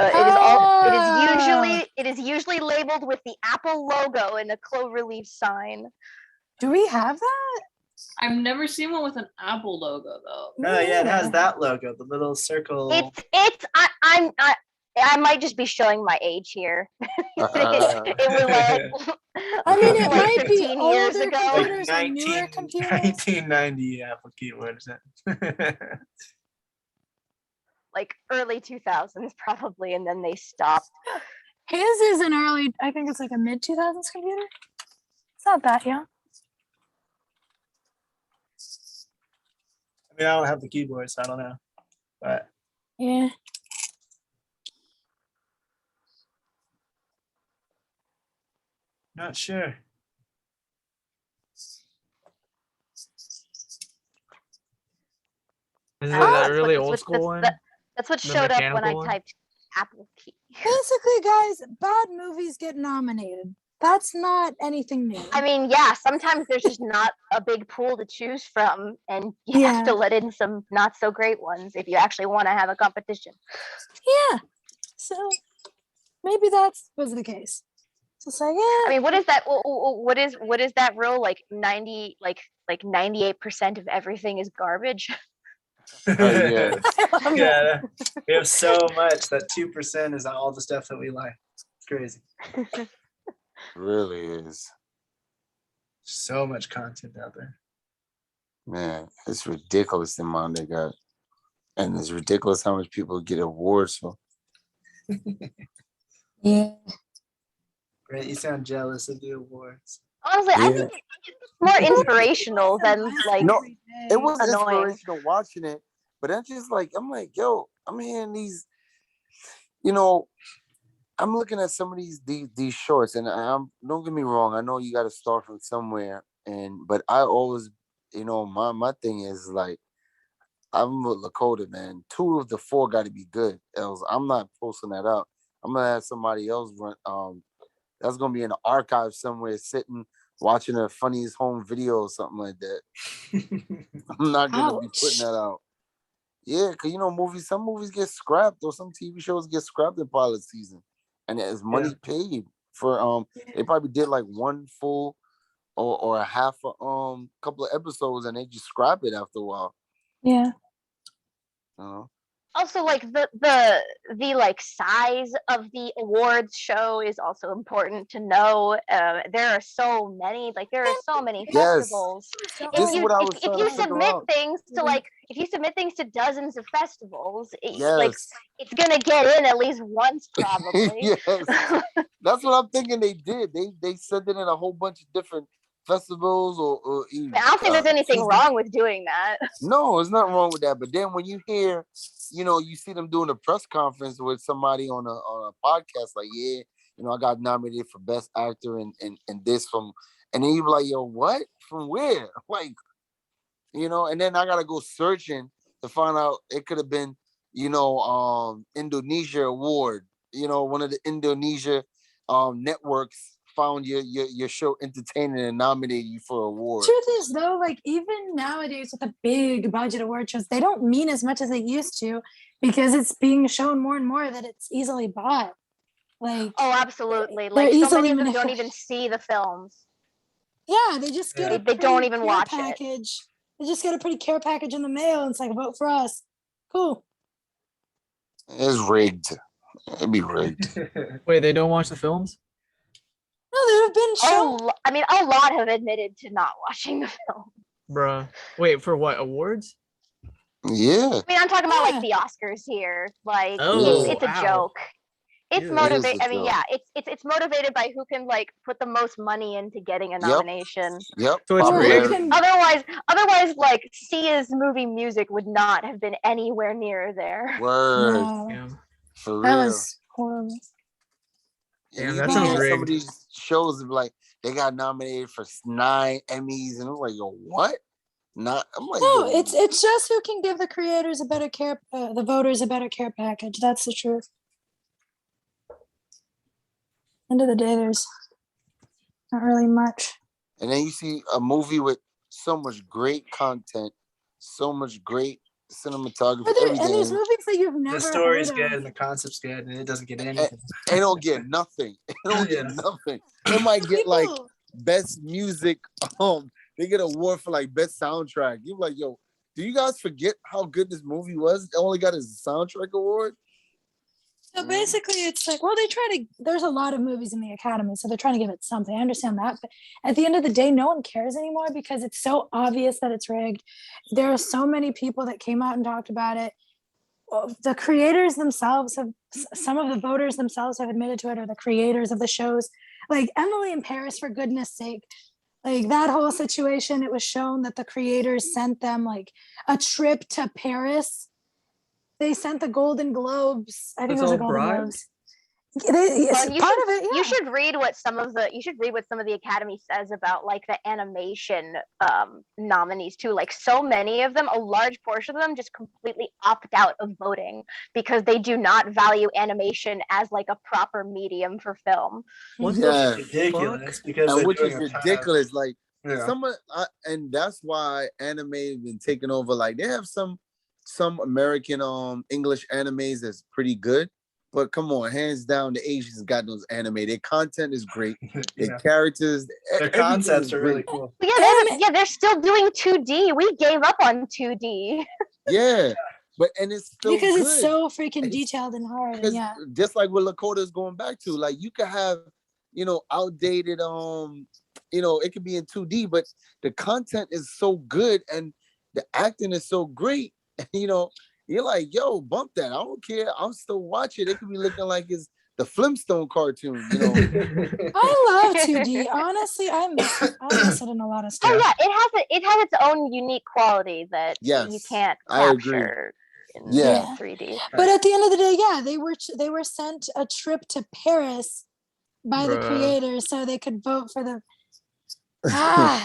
It is usually labeled with the Apple logo and a cloverleaf sign. Do we have that? I've never seen one with an Apple logo though. Oh yeah, it has that logo, the little circle. I might just be showing my age here. It was like I mean, it like might be 15 years older ago. computers or newer computers. 1990 Apple keyboard. Is that? Like early 2000s probably, and then they stopped. His is an early, I think it's like a mid 2000s computer. It's not that young. I mean, I don't have the keyboard, so I don't know. But Yeah. not sure. Is it that that's really what- old that's school what- one? That's what The showed up when I mechanical one? typed Apple key. Basically, guys, bad movies get nominated. That's not anything new. I mean, yeah, sometimes there's just not a big pool to choose from, and you have to let in some not so great ones if you actually want to have a competition. Yeah. So maybe that was the case. So it's like, yeah. I mean, what is that? What is that rule? Like 98% of everything is garbage. Yes. I love that. Yeah, we have so much that 2% is all the stuff that we like. It's crazy. Really is. So much content out there. Man, it's ridiculous the amount they got. And it's ridiculous how much people get awards for. Yeah. Right, you sound jealous of the awards. Honestly, I think it's more inspirational than like No, it was annoying. inspirational watching it, but I'm just like, I'm like, yo, I'm hearing these, you know, I'm looking at some of these shorts, and don't get me wrong, I know you got to start from somewhere, but I always, my thing is like, I'm with Lakota, man. 2 of the 4 got to be good. Else, I'm not posting that up. I'm gonna have somebody else run. That's gonna be in the archive somewhere, sitting watching a funniest home video or something like that. I'm not gonna be putting that out. Yeah, because some movies get scrapped, or some TV shows get scrapped in pilot season, and there's money paid for. They probably did like one full or a half a couple of episodes, and they just scrap it after a while. Yeah. Also, like the like size of the awards show is also important to know. There are so many festivals. This is what I was If trying you to figure submit out. things to if you submit things to dozens of festivals, Yes. it's gonna get in at least once probably. Yes, that's what I'm thinking. They did. They sent it in a whole bunch of different festivals or I don't think there's anything wrong with doing that. No, there's nothing wrong with that. But then when you hear, you see them doing a press conference with somebody on a podcast, like, I got nominated for best actor and this from, and then you be like, yo, what? From where? Like, and then I gotta go searching to find out it could have been, Indonesia award, one of the Indonesia networks found your show entertaining and nominated you for an award. Truth is though, like even nowadays with the big budget award shows, they don't mean as much as they used to, because it's being shown more and more that it's easily bought. Like, oh, absolutely. Like so many of them don't even see the films. Yeah, they just get they don't even watch package. They just get a pretty care package in the mail, and it's like, vote for us. Cool. It's rigged. It'd be rigged. Wait, they don't watch the films? No, they have been shown. I mean, a lot have admitted to not watching the film. Bruh. Wait, for what? Awards? Yeah. I mean, I'm talking about like the Oscars here. Like, it's a joke. It's motivated. I mean, yeah, it's motivated by who can like put the most money into getting a nomination. Yep. So it's rigged. Otherwise, like Sia's movie music would not have been anywhere near there. Word. No. Yeah. For real. That was horrible. Damn, that sounds rigged. Some of these shows like they got nominated for 9 Emmys, and I'm like, yo, what? I'm like, no, it's just who can give the creators a better care, the voters a better care package. That's the truth. End of the day, there's not really much. And then you see a movie with so much great content, so much great cinematography, everything. And there's movies that you've never The story's heard good of. and the concept's good, and it doesn't get anything. They don't get nothing. They don't get nothing. They might get like best music. They get an award for like best soundtrack. You're like, yo, do you guys forget how good this movie was? It only got a soundtrack award. So basically, it's like, well, there's a lot of movies in the Academy, so they're trying to give it something. I understand that. But at the end of the day, no one cares anymore because it's so obvious that it's rigged. There are so many people that came out and talked about it. The creators themselves some of the voters themselves have admitted to it, or the creators of the shows. Like Emily in Paris, for goodness sake. Like that whole situation, it was shown that the creators sent them like a trip to Paris. They sent the Golden Globes. I think it was the Golden Globes. It's Well, you part should, of it. you Yeah. should read what some of the Academy says about like the animation nominees too. Like so many of them, a large portion of them just completely opt out of voting because they do not value animation as like a proper medium for film. What Yeah. the Ridiculous fuck? because And they're which doing is a ton of, ridiculous. Like yeah. and that's why anime has been taken over. Like they have some American English animes that's pretty good. But come on, hands down, the Asians got those anime. Their content is great. Their Yeah. characters, Their everything concepts is are great. really cool. But yeah, they're still doing 2D. We gave up on 2D. Yeah, but and it's still Because good. it's so freaking It's- detailed and hard. Because Yeah. just like what Lakota's going back to, like you could have, outdated, it could be in 2D, but the content is so good and the acting is so great. You're like, yo, bump that. I don't care. I'll still watch it. It could be looking like it's the Flintstone cartoon, I love 2D. Honestly, I miss it in a lot of Oh stuff. yeah, it has its own unique quality that you Yes, can't I agree. capture in Yeah. 3D. But at the end of the day, yeah, they were sent a trip to Paris by the Bruh. creators so they could vote for the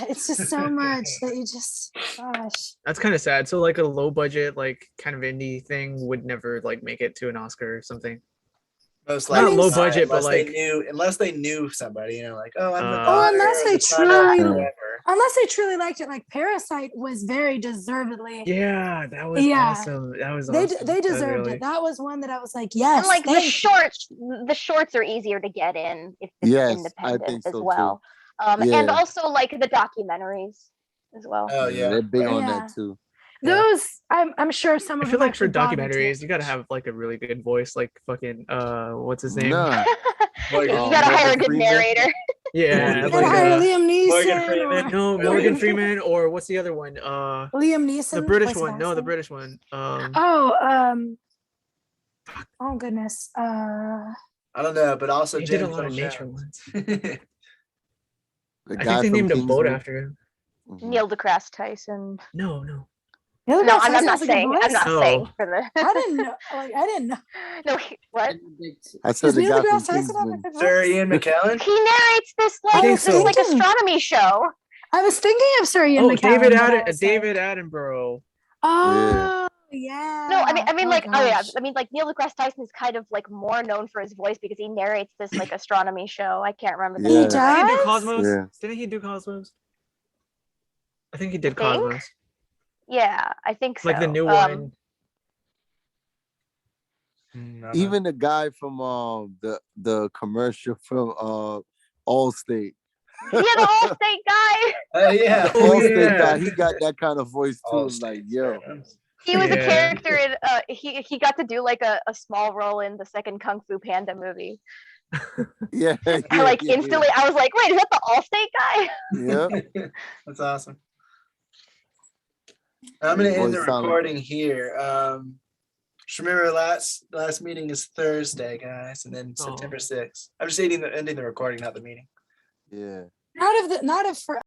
it's just so much that you just gosh. That's kind of sad. So like a low budget, like kind of indie thing would never like make it to an Oscar or something. Most Not likely low not, budget, but unless they knew somebody, like, oh, I'm the Oh, daughter unless of they the son of truly- whoever. Unless they truly liked it, like Parasite was very deservedly. Yeah, that was Yeah. awesome. That was They awesome. they That deserved really- it. That was one that I was like, yes. And like the thank you. shorts are easier to get in if it's Yes, I independent think as so, too. well. And Yeah. also like the documentaries as well. Oh yeah, they're big on Yeah. that too. Yeah. Those I'm sure some I of feel them like for actually bothered to documentaries, watch. you gotta have like a really good voice, like fucking what's his name? Nah. You Morgan gotta hire a Morgan good Freeman. narrator. Yeah, You like gotta hire Liam Neeson. Morgan Freeman. Or no Morgan Freeman or what's the other one? Liam Neeson. The British voice of one. No, the Aslan. British one. Oh goodness. I don't know, but also He did a James lot of Earl nature Jones. ones. The I guy think they from named a boat Kingsman. after him. Mhm. Neil deGrasse Tyson. No. Neil No, deGrasse I'm Tyson not has a good saying. I'm voice? not Oh. saying for the. I didn't know. Like I didn't know. No, what? I said Does the Neil guy from deGrasse Tyson have a Kingsman. good voice? Sir Ian McKellen. He narrates this I like was this like thinking- astronomy show. I was thinking of Sir Ian Oh, McKellen. David but I was David like, Attenborough. Oh yeah. No, I mean, like, oh yeah, gosh. I mean, like Neil deGrasse Tyson is kind of like more known for his voice because he narrates this like astronomy show. I can't remember the Yeah. name. He Didn't he do does? Cosmos? Yeah. Didn't he do Cosmos? I think he did think? Cosmos. Yeah, I think so. Like the new one. Even the guy from the commercial from Allstate. Yeah, the Allstate guy. Oh yeah. The Allstate yeah. guy, he got that kind of voice too. Allstate, Like, yo. He was a Yeah. character in. He got to do like a small role in the second Kung Fu Panda movie. Yeah. I like instantly. I was like, wait, is that the Allstate guy? Yeah. That's awesome. I'm gonna end the Voice sound like- recording here. Just remember last meeting is Thursday, guys, and then Oh. September 6th. I'm just ending the recording, not the meeting. Yeah. Not if for